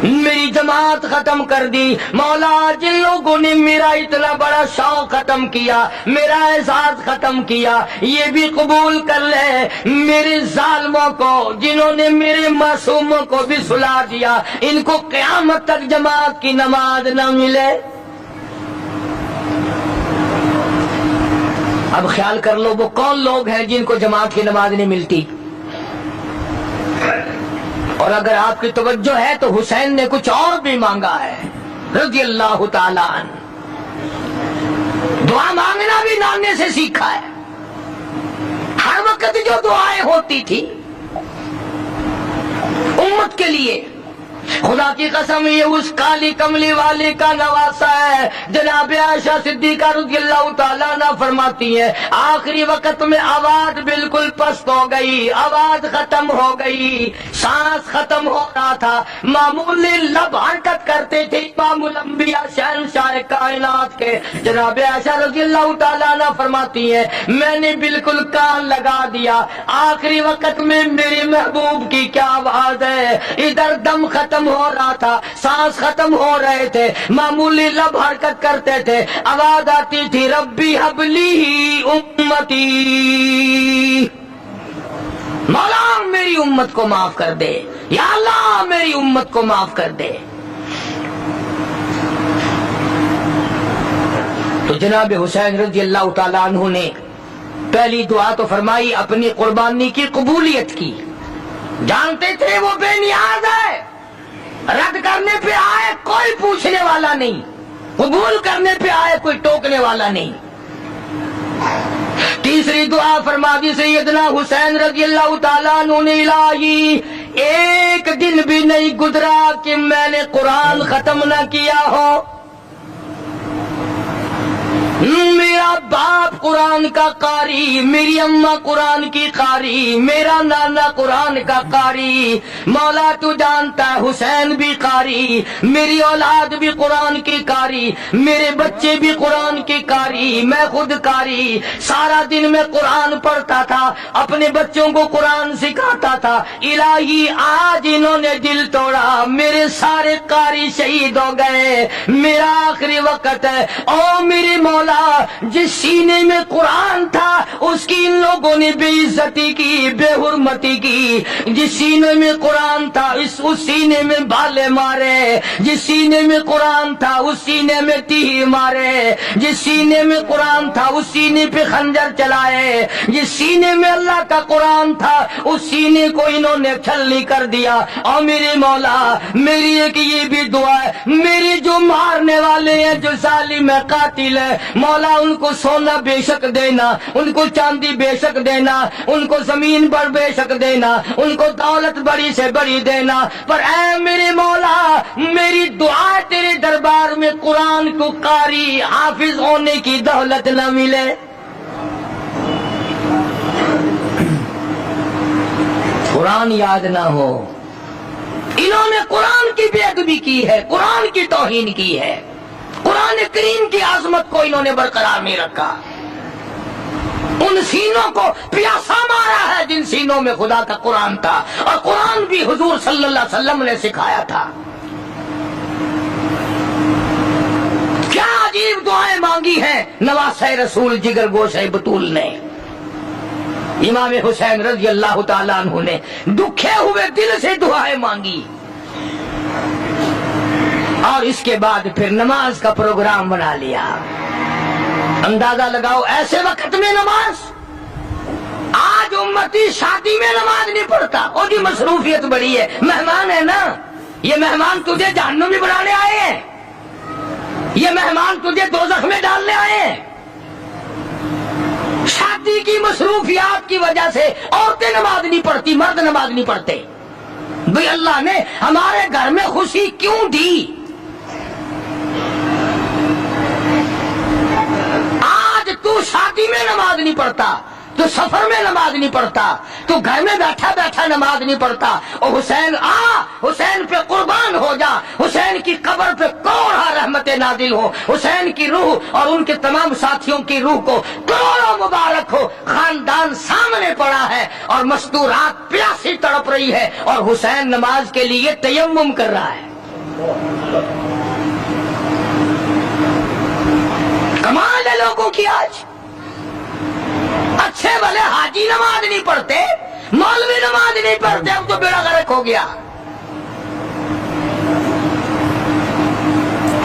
[SPEAKER 3] میری جماعت ختم کر دی. مولا جن لوگوں نے میرا اتنا بڑا شوق ختم کیا, میرا احساس ختم کیا, یہ بھی قبول کر لے میرے ظالموں کو جنہوں نے میرے معصوموں کو بھی سلا دیا, ان کو قیامت تک جماعت کی نماز نہ ملے. اب خیال کر لو وہ کون لوگ ہیں جن کو جماعت کی نماز نہیں ملتی. اور اگر آپ کی توجہ ہے تو حسین نے کچھ اور بھی مانگا ہے رضی اللہ تعالیٰ عنہ. دعا مانگنا بھی نانے سے سیکھا ہے. ہر وقت جو دعائیں ہوتی تھی امت کے لیے, خدا کی قسم یہ اس کالی کملی والے کا نواسا ہے. جناب عائشہ صدیقہ رضی اللہ تعالیٰ عنہ فرماتی ہے آخری وقت میں آواز بالکل پست ہو گئی, آواز ختم ہو گئی, سانس ختم ہو رہا تھا. معمولی لب حرکت کرتے تھے امام الانبیاء شہنشاہ کائنات کے. جناب عائشہ رضی اللہ تعالیٰ عنہ فرماتی ہے میں نے بالکل کان لگا دیا. آخری وقت میں میرے محبوب کی کیا آواز ہے, ادھر دم ختم ہو رہا تھا, سانس ختم ہو رہے تھے, معمولی لب حرکت کرتے تھے, آواز آتی تھی ربی حبلی امتی, مولا میری امت کو معاف کر دے, یا اللہ میری امت کو معاف کر دے. تو جناب حسین رضی اللہ تعالیٰ عنہ نے پہلی دعا تو فرمائی اپنی قربانی کی قبولیت کی. جانتے تھے وہ بے نیاز ہے, رد کرنے پہ آئے کوئی پوچھنے والا نہیں, قبول کرنے پہ آئے کوئی ٹوکنے والا نہیں. تیسری دعا فرما دی سیدنا حسین رضی اللہ تعالیٰ عنہ نے الہی ایک دن بھی نہیں گزرا کہ میں نے قرآن ختم نہ کیا ہو. میرا باپ قرآن کا قاری, میری اماں قرآن کی قاری, میرا نانا قرآن کا قاری. مولا تو جانتا ہے حسین بھی قاری, میری اولاد بھی قرآن کی قاری, میرے بچے بھی قرآن کی قاری, میں خود قاری. سارا دن میں قرآن پڑھتا تھا, اپنے بچوں کو قرآن سکھاتا تھا. الہی آج انہوں نے دل توڑا, میرے سارے قاری شہید ہو گئے, میرا آخری وقت ہے. او میرے مولا جس سینے میں قرآن تھا اس کی ان لوگوں نے بے عزتی کی, بے حرمتی کی. جس سینے میں قرآن تھا اس سینے میں بالے مارے, جس سینے میں قرآن تھا اس سینے میں تیر مارے, جس سینے میں قرآن تھا اس سینے پہ خنجر چلائے, جس سینے میں اللہ کا قرآن تھا اس سینے کو انہوں نے چھلنی کر دیا. اور میرے مولا میری ایک یہ بھی دعا ہے, میری جو مارنے والے ہیں جو ظالم ہے قاتل ہے, مولا ان کو سونا بے شک دینا, ان کو چاندی بے شک دینا, ان کو زمین پر بے شک دینا, ان کو دولت بڑی سے بڑی دینا. پر اے میرے مولا میری دعا تیرے دربار میں قرآن کو قاری حافظ ہونے کی دولت نہ ملے. قرآن یاد نہ ہو. انہوں نے قرآن کی بے ادبی کی ہے, قرآن کی توہین کی ہے, قرآن کریم کی عظمت کو انہوں نے برقرار نہیں رکھا. ان سینوں کو پیاسا مارا ہے جن سینوں میں خدا کا قرآن تھا, اور قرآن بھی حضور صلی اللہ علیہ وسلم نے سکھایا تھا. کیا عجیب دعائیں مانگی ہیں نواسہ رسول جگر گوشہ بطول نے. امام حسین رضی اللہ تعالیٰ عنہ نے دکھے ہوئے دل سے دعائیں مانگی, اور اس کے بعد پھر نماز کا پروگرام بنا لیا. اندازہ لگاؤ ایسے وقت میں نماز. آج امتی شادی میں نماز نہیں پڑھتا, اور کی مصروفیت بڑی ہے, مہمان ہے نا, یہ مہمان تجھے جہنم میں بنانے آئے ہیں, یہ مہمان تجھے دوزخ میں ڈالنے آئے ہیں. شادی کی مصروفیات کی وجہ سے عورتیں نماز نہیں پڑھتی, مرد نماز نہیں پڑھتے. بھئی اللہ نے ہمارے گھر میں خوشی کیوں دی؟ آج تو شادی میں نماز نہیں پڑھتا, تو سفر میں نماز نہیں پڑھتا, تو گھر میں بیٹھا بیٹھا نماز نہیں پڑھتا. اور حسین حسین پہ قربان ہو جا, حسین کی قبر پہ کوڑا رحمت نازل ہو, حسین کی روح اور ان کے تمام ساتھیوں کی روح کو کروڑوں مبارک ہو. خاندان سامنے پڑا ہے اور مستورات پیاسی تڑپ رہی ہے, اور حسین نماز کے لیے تیمم کر رہا ہے. کمال ہے لوگوں کی آج. اچھے بھلے حاجی نماز نہیں پڑھتے, مولوی نماز نہیں پڑھتے, اب تو بیڑا غرق ہو گیا.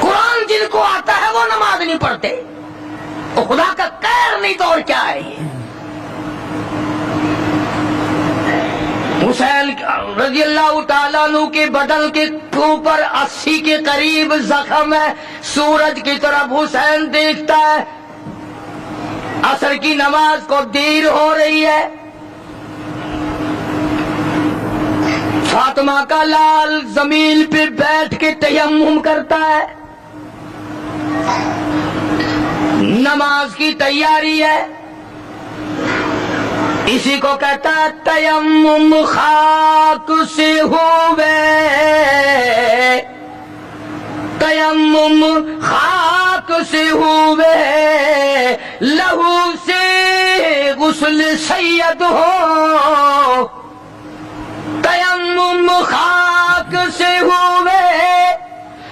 [SPEAKER 3] قرآن جن کو آتا ہے وہ نماز نہیں پڑھتے, وہ خدا کا قہر نہیں تو اور کیا ہے. یہ حسین رضی اللہ تعالیٰ عنہ کے بدن کے اوپر 80 کے قریب زخم ہے. سورج کی طرف حسین دیکھتا ہے, عصر کی نماز کو دیر ہو رہی ہے. فاطمہ کا لال زمین پہ بیٹھ کے تیمم کرتا ہے, نماز کی تیاری ہے. اسی کو کہتا ہے تیمم خاک سے ہوئے, تیمم خاک سے ہوئے, لہو سے غسل سید ہو. تیمم خاک سے ہوئے,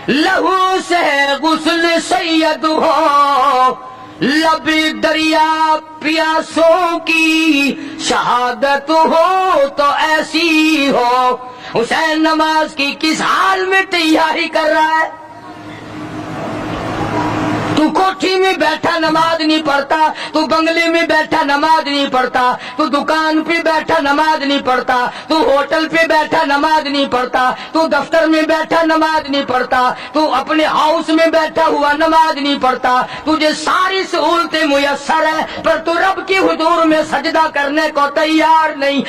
[SPEAKER 3] لہو سے غسل سید ہو. لب دریا پیاسوں کی شہادت ہو تو ایسی ہو. حسین نماز کی کس حال میں تیاری کر رہا ہے؟ تو کوٹھی میں بیٹھا نماز نہیں پڑھتا, تو بنگلے میں بیٹھا نماز نہیں پڑھتا, تو دکان پہ بیٹھا نماز نہیں پڑھتا, تو ہوٹل پہ بیٹھا نماز نہیں پڑھتا, تو دفتر میں بیٹھا نماز نہیں پڑھتا, تو اپنے ہاؤس میں بیٹھا ہوا نماز نہیں پڑھتا. تجھے ساری سہولتیں میسر ہیں پر تو رب کے حضور میں سجدہ کرنے کو تیار نہیں.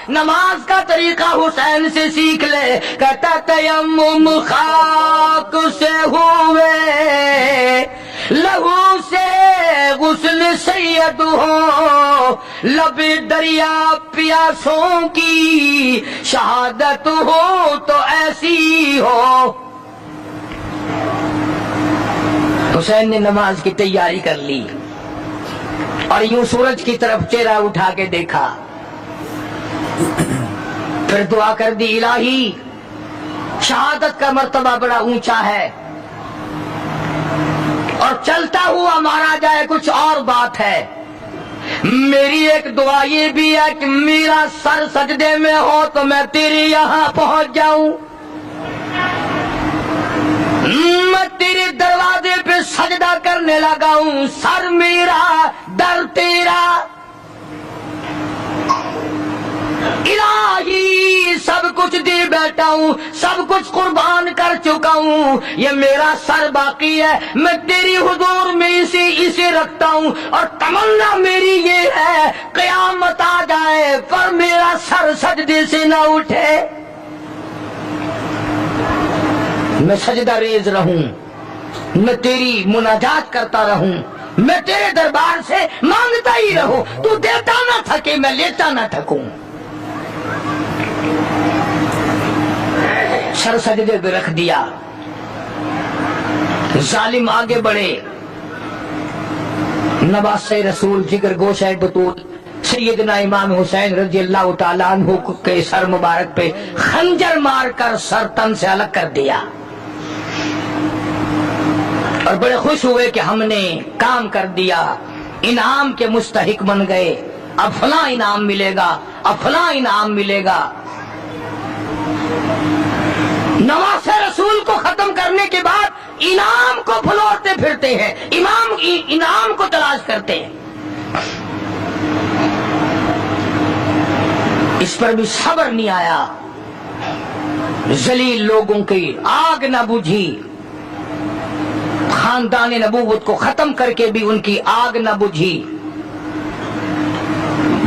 [SPEAKER 3] نماز کا طریقہ حسین سے سیکھ لے. کہتا تیمم خاک سے ہوئے, لہو سے غسل سید ہو. لب دریا پیاسوں کی شہادت ہو تو ایسی ہو. حسین نے نماز کی تیاری کر لی اور یوں سورج کی طرف چہرہ اٹھا کے دیکھا, پھر دعا کر دی, الہی شہادت کا مرتبہ بڑا اونچا ہے اور چلتا ہوا مارا جائے کچھ اور بات ہے. میری ایک دعا یہ بھی ہے کہ میرا سر سجدے میں ہو تو میں تیرے یہاں پہنچ جاؤں, میں تیرے دروازے پہ سجدہ کرنے لگا ہوں. سر میرا در تیرا, الہی سب کچھ دے بیٹھا ہوں, سب کچھ قربان کر چکا ہوں, یہ میرا سر باقی ہے, میں تیری حضور میں اسے رکھتا ہوں. اور تمنا میری یہ ہے قیامت آ جائے پر میرا سر سجدے سے نہ اٹھے, میں سجدہ ریز رہوں, میں تیری مناجات کرتا رہوں, میں تیرے دربار سے مانگتا ہی رہوں. تو دیتا نہ تھکے, میں لیتا نہ تھکوں. سر سجدے پہ رکھ دیا. ظالم آگے بڑھے. نواسے رسول جگر گوشہ بطول سیدنا امام حسین رضی اللہ تعالیٰ عنہ کے سر مبارک پہ خنجر مار کر سر تن سے الگ کر دیا اور بڑے خوش ہوئے کہ ہم نے کام کر دیا, انعام کے مستحق بن گئے. اب فلاں انعام ملے گا, اب فلاں انعام ملے گا. نواز رسول کو ختم کرنے کے بعد انعام کو پھلوڑتے پھرتے ہیں, انعام کو تلاش کرتے ہیں. اس پر بھی صبر نہیں آیا. ذلیل لوگوں کی آگ نہ بجھی, خاندان نبوت کو ختم کر کے بھی ان کی آگ نہ بجھی.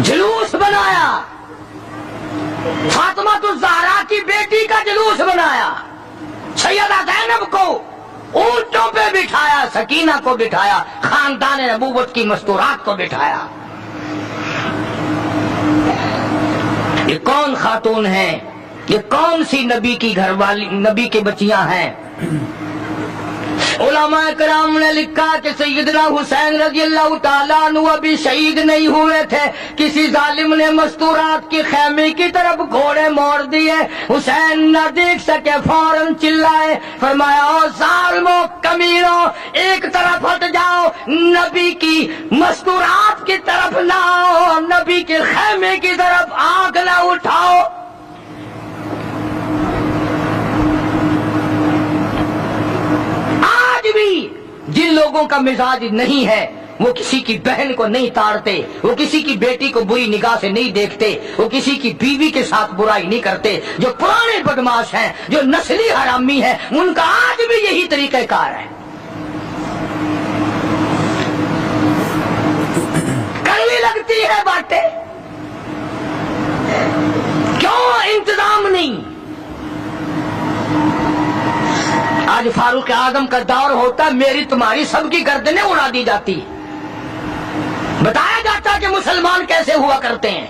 [SPEAKER 3] جلوس بنایا, فاطمہ الزہرا کی بیٹی کا جلوس بنایا, سیدہ زینب کو اونٹوں پہ بٹھایا, سکینہ کو بٹھایا, خاندان نبوت کی مستورات کو بٹھایا. یہ کون خاتون ہیں, یہ کون سی نبی کی گھر والی, نبی کے بچیاں ہیں؟ علماء کرام نے لکھا کہ سیدنا حسین رضی اللہ تعالیٰ عنہ ابھی شہید نہیں ہوئے تھے، کسی ظالم نے مستورات کی خیمے کی طرف گھوڑے موڑ دیے، حسین نہ دیکھ سکے، فوراً چلائے، فرمایا او ظالموں کمینوں ایک طرف ہٹ جاؤ، نبی کی مستورات کی طرف نہ آؤ، نبی کے خیمے کی طرف آنکھ نہ اٹھاؤ۔ بھی جن لوگوں کا مزاج نہیں ہے وہ کسی کی بہن کو نہیں تاڑتے، وہ کسی کی بیٹی کو بری نگاہ سے نہیں دیکھتے، وہ کسی کی بیوی کے ساتھ برائی نہیں کرتے، جو پرانے بدماش ہیں، جو نسلی حرامی ہیں، ان کا آج بھی یہی طریقہ کار ہے۔ کڑوی لگتی ہے باتیں، کیوں انتظام نہیں؟ آج فاروق اعظم کا دور ہوتا، میری تمہاری سب کی گردنیں اڑا دی جاتی، بتایا جاتا کہ مسلمان کیسے ہوا کرتے ہیں۔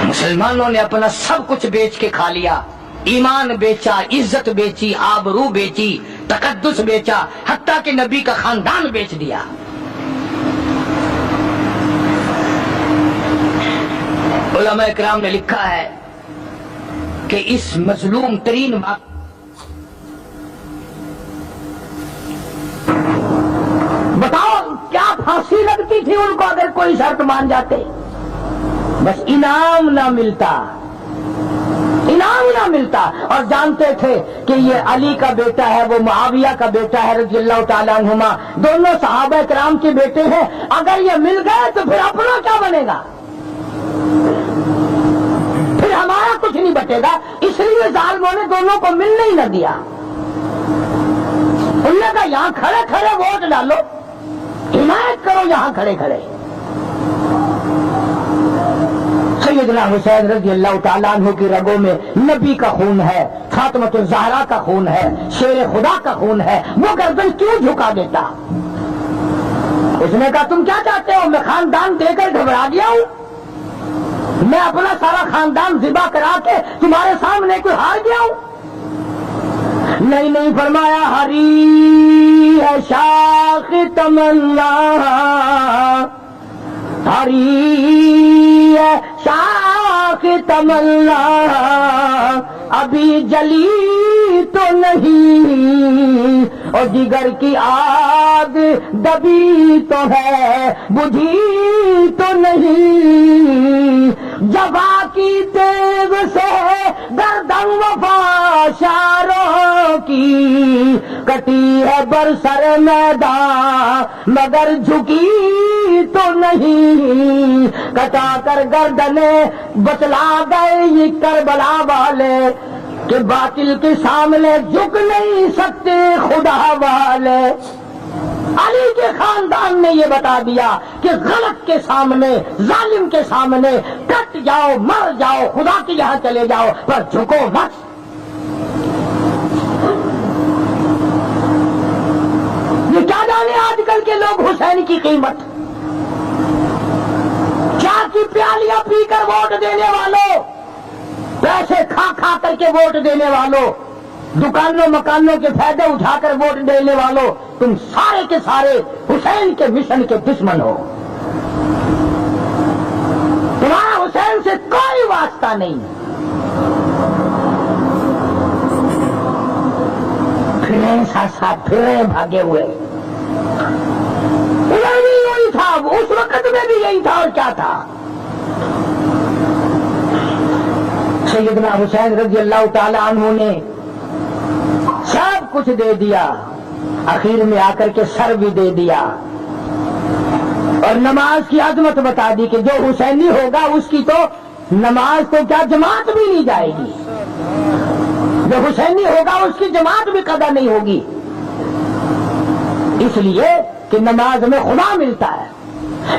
[SPEAKER 3] مسلمانوں نے اپنا سب کچھ بیچ کے کھا لیا، ایمان بیچا، عزت بیچی، آبرو بیچی، تقدس بیچا، حتیٰ کہ نبی کا خاندان بیچ دیا۔ علماء اکرام نے لکھا ہے کہ اس مظلوم ترین بتاؤ کیا پھانسی لگتی تھی ان کو اگر کوئی شرط مان جاتے؟ بس انعام نہ ملتا، انعام نہ ملتا، اور جانتے تھے کہ یہ علی کا بیٹا ہے، وہ معاویہ کا بیٹا ہے رضی اللہ تعالیٰ عنہما، دونوں صحابہ کرام کے بیٹے ہیں، اگر یہ مل گئے تو پھر اپنا کیا بنے گا؟ ہمارا کچھ نہیں بچے گا، اس لیے ظالموں نے دونوں کو ملنے ہی نہ دیا۔ انہوں نے کہا یہاں کھڑے کھڑے ووٹ ڈالو، حمایت کرو یہاں کھڑے کھڑے۔ سیدنا حسین رضی اللہ تعالیٰ عنہ کی رگوں میں نبی کا خون ہے، فاطمۃ الزہرا کا خون ہے، شیر خدا کا خون ہے، وہ گردن کیوں جھکا دیتا؟ اس نے کہا تم کیا چاہتے ہو؟ میں خاندان دے کر گھبرا گیا ہوں؟ میں اپنا سارا خاندان ذبح کرا کے تمہارے سامنے کوئی ہار گیا ہوں؟ نہیں نہیں، فرمایا ہری ہے شاخ تمنا، ہری ہے شاخ تمنا، ابھی جلی تو نہیں، اور جگر کی آگ دبی تو ہے، بجھی تو نہیں، جفا کی تیغ سے گردن وفا شاروں کی، کٹی ہے برسر میدان مگر جھکی تو نہیں، کٹا کر گردنیں بتلا گئے یہ کربلا والے کہ باطل کے سامنے جھک نہیں سکتے خدا والے۔ علی کے خاندان نے یہ بتا دیا کہ غلط کے سامنے، ظالم کے سامنے کٹ جاؤ، مر جاؤ، خدا کے یہاں چلے جاؤ، پر جھکو مت۔ یہ کیا جانے آج کل کے لوگ حسین کی قیمت، چائے کی پیالیاں پی کر ووٹ دینے والوں، پیسے کھا کھا کر کے ووٹ دینے والوں، دکانوں مکانوں کے فائدے اٹھا کر ووٹ دینے والوں، تم سارے کے سارے حسین کے مشن کے دشمن ہو۔ تمہارا حسین سے کوئی واسطہ نہیں۔ پھرے ساتھ ساتھ پھرے بھاگے ہوئے، ادھر بھی یہی تھا، اس وقت میں بھی یہی تھا، اور کیا تھا؟ سیدنا حسین رضی اللہ تعالیٰ عنہ نے سب کچھ دے دیا، آخر میں آ کر کے سر بھی دے دیا، اور نماز کی عظمت بتا دی کہ جو حسینی ہوگا اس کی تو نماز تو کیا جماعت بھی نہیں جائے گی، جو حسینی ہوگا اس کی جماعت بھی قضا نہیں ہوگی، اس لیے کہ نماز میں خدا ملتا ہے۔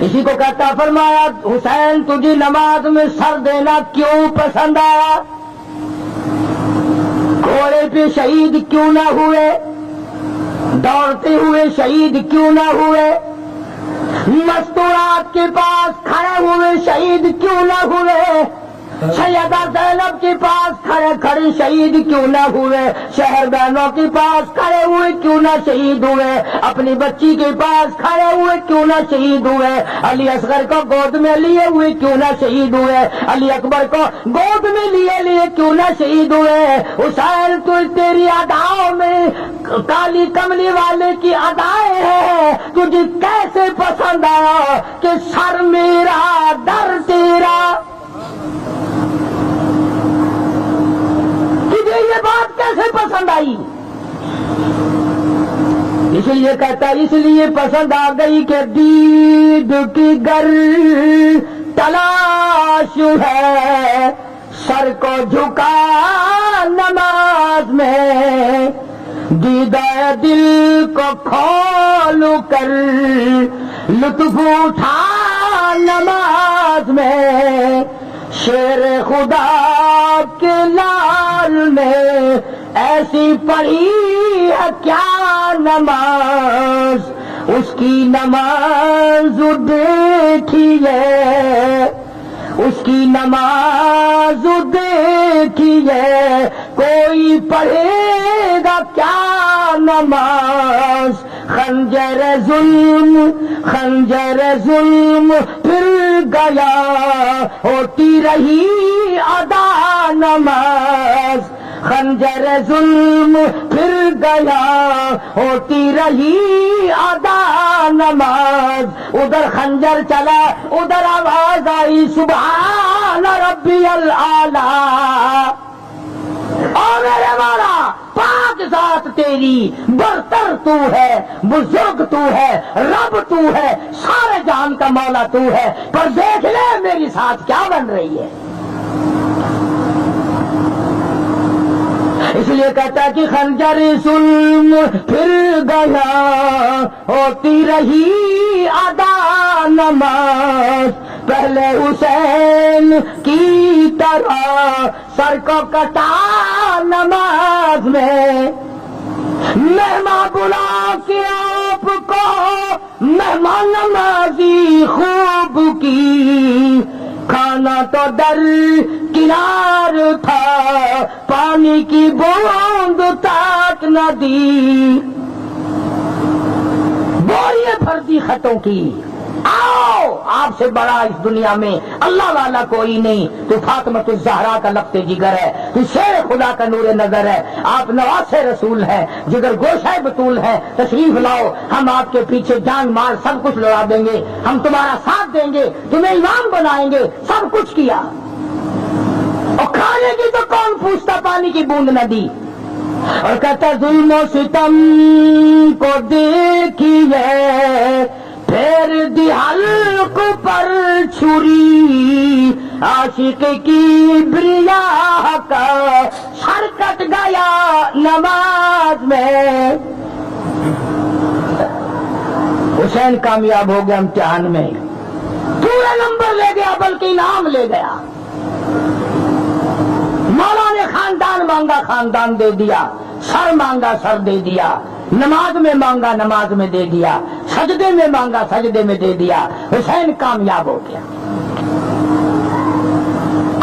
[SPEAKER 3] اسی کو کہتا فرمایا حسین تجھے نماز میں سر دینا کیوں پسند آیا؟ گھوڑے پہ شہید کیوں نہ ہوئے؟ دوڑتے ہوئے شہید کیوں نہ ہوئے؟ مستورات کے پاس کھڑے ہوئے شہید کیوں نہ ہوئے؟ سیدہ زینب کے پاس کھڑے کھڑے شہید کیوں نہ ہوئے؟ شہر بہنوں کے پاس کھڑے ہوئے کیوں نہ شہید ہوئے؟ اپنی بچی کے پاس کھڑے ہوئے کیوں نہ شہید ہوئے؟ علی اصغر کو گود میں لیے ہوئے کیوں نہ شہید ہوئے؟ علی اکبر کو گود میں لیے کیوں نہ شہید ہوئے؟ حسین تو تیری اداؤں میں کالی کملی والے کی ادائیں ہیں، تجھے کیسے پسند آیا کہ سر میرا در تیرا؟ تجھے یہ بات کیسے پسند آئی؟ اس لیے کہتا ہے اس لیے پسند آ گئی کہ دید کی گر تلاش ہے، سر کو جھکا نماز میں، دیدہ دل کو کھول کر لطف اٹھا نماز میں، شیر خدا کے لال نے ایسی پڑھی ہے کیا نماز، اس کی نماز دیکھیے، اس کی نماز دیکھیے، کوئی پڑھے گا کیا نماز؟ خنجر ظلم پھر گیا، ہوتی رہی ادا نماز، خنجر ظلم پھر گیا، ہوتی رہی ادا نماز۔ ادھر خنجر چلا، ادھر آواز آئی سبحان ربی الاعلیٰ، اور میرے مولا پاک ذات تیری، برتر تو ہے، بزرگ تو ہے، رب تو ہے، سارے جہان کا مولا تو ہے، پر دیکھ لے میری ساتھ کیا بن رہی ہے۔ اس لیے کہتا کہ خنجر ظلم پھر گیا، ہوتی رہی ادا نماز، پہلے حسین کی طرح سر کو کٹا نماز میں، مہمان بلا کے آپ کو مہمان نمازی خوب کی، کھانا تو در کنار تھا، پانی کی بوند تک نہ دی، بوریے بھر دی خطوں کی، آؤ آپ سے بڑا اس دنیا میں اللہ والا کوئی نہیں، تو فاطمۃ الزہرا کا لفظ جگر ہے، تو شیر خدا کا نور نظر ہے، آپ نواز رسول ہے، جگر گوشہ بطول ہے، تشریف لاؤ، ہم آپ کے پیچھے جان مال سب کچھ لڑا دیں گے، ہم تمہارا ساتھ دیں گے، تمہیں امام بنائیں گے، سب کچھ کیا، اور کھانے کی تو کون پوچھتا، پانی کی بوند نہ دی، اور کہتا ظلم و ستم کو دیکھیے، پھر دی حلق پر چھری، عاشق کی بریا کا سر کٹ گیا نماز میں۔ حسین کامیاب ہو گیا امتحان میں، پورے نمبر لے گیا بلکہ انعام لے گیا، مولا نے خاندان مانگا خاندان دے دیا، سر مانگا سر دے دیا، نماز میں مانگا نماز میں دے دیا، سجدے میں مانگا سجدے میں دے دیا، حسین کامیاب ہو گیا۔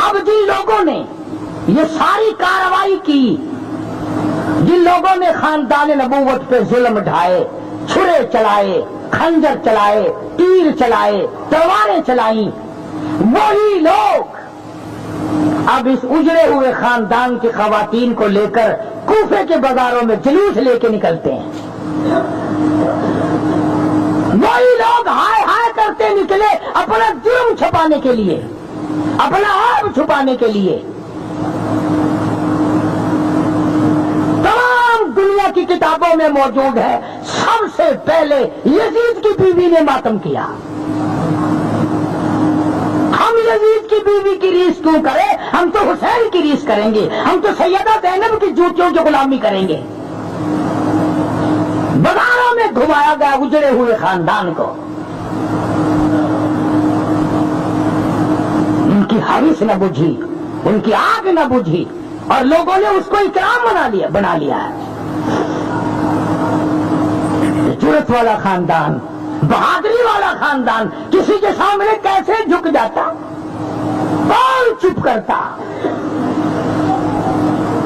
[SPEAKER 3] اب جن لوگوں نے یہ ساری کارروائی کی، جن لوگوں نے خاندان نبوت پہ ظلم ڈھائے، چھرے چلائے، خنجر چلائے، تیر چلائے، تلواریں چلائیں، وہی لوگ اب اس اجڑے ہوئے خاندان کی خواتین کو لے کر کوفے کے بازاروں میں جلوس لے کے نکلتے ہیں، وہی لوگ ہائے ہائے کرتے نکلے اپنا جرم چھپانے کے لیے، اپنا عیب چھپانے کے لیے۔ تمام دنیا کی کتابوں میں موجود ہے، سب سے پہلے یزید کی بیوی نے ماتم کیا۔ ہم یزید کی بیوی کی ریس کیوں کریں، ہم تو حسین کی ریس کریں گے، ہم تو سیدہ زینب کی جوتیوں کی غلامی کریں گے۔ بازاروں میں گھمایا گیا اجڑے ہوئے خاندان کو، ان کی حوث نہ بجھی، ان کی آگ نہ بجھی، اور لوگوں نے اس کو اکرام بنا لیا ہے۔ جرأت والا خاندان، بہادری والا خاندان کسی کے سامنے کیسے جھک جاتا؟ کون چپ کرتا؟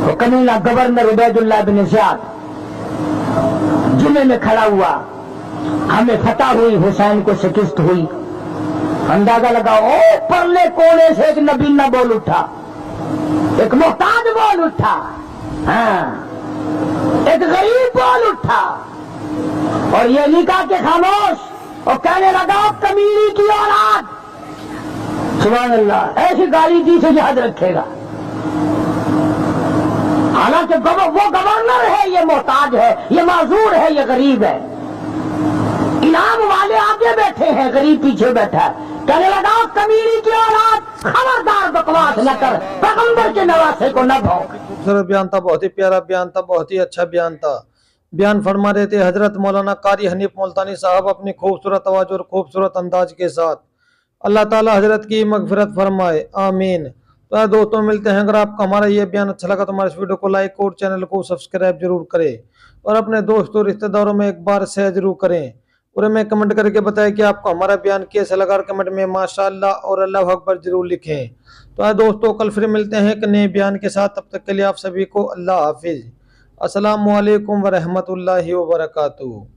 [SPEAKER 3] تو کمیلا گورنر عبید اللہ بن زیاد جمعے میں کھڑا ہوا، ہمیں فتح ہوئی، حسین کو شکست ہوئی، اندازہ لگاؤ پرلے کونے سے ایک نبی نہ بول اٹھا، ایک محتاج بول اٹھا، ہاں ایک غریب بول اٹھا، اور یہ لکھا کہ خاموش، اور کہنے لگا کمیری کی اولاد، سبحان اللہ، ایسی گالی دی سے یاد رکھے گا۔ حالانکہ وہ گورنر ہے، یہ محتاج ہے، یہ معذور ہے، یہ غریب ہے، انعام والے آگے بیٹھے ہیں، غریب پیچھے بیٹھا ہے، کہنے لگا کمیری کی اولاد، خبردار بکواس نہ کر، پیغمبر کے نواسے کو نہ بھونک۔
[SPEAKER 2] خوبصورت بیان تھا، بہت ہی پیارا بیان تھا، بہت ہی اچھا بیان تھا۔ بیان فرما رہے تھے حضرت مولانا قاری حنیف ملتانی صاحب اپنی خوبصورت آواز اور خوبصورت انداز کے ساتھ۔ اللہ تعالی حضرت کی مغفرت فرمائے، آمین۔ تو دوستوں ملتے ہیں، اگر آپ کو ہمارا یہ بیان اچھا لگا تو ہمارے اس ویڈیو کو لائک اور چینل کو سبسکرائب ضرور کریں، اور اپنے دوستوں اور رشتہ داروں میں ایک بار شیئر ضرور کریں، اور ہمیں کمنٹ کر کے بتائیں کہ آپ کو ہمارا بیان کیسا لگا، اور کمنٹ میں ماشاءاللہ اور اللہ اکبر ضرور لکھیں۔ تو دوستوں کل پھر ملتے ہیں ایک نئے بیان کے ساتھ، تب تک کے لیے آپ سبھی کو اللہ حافظ۔ السلام علیکم ورحمۃ اللہ وبرکاتہ۔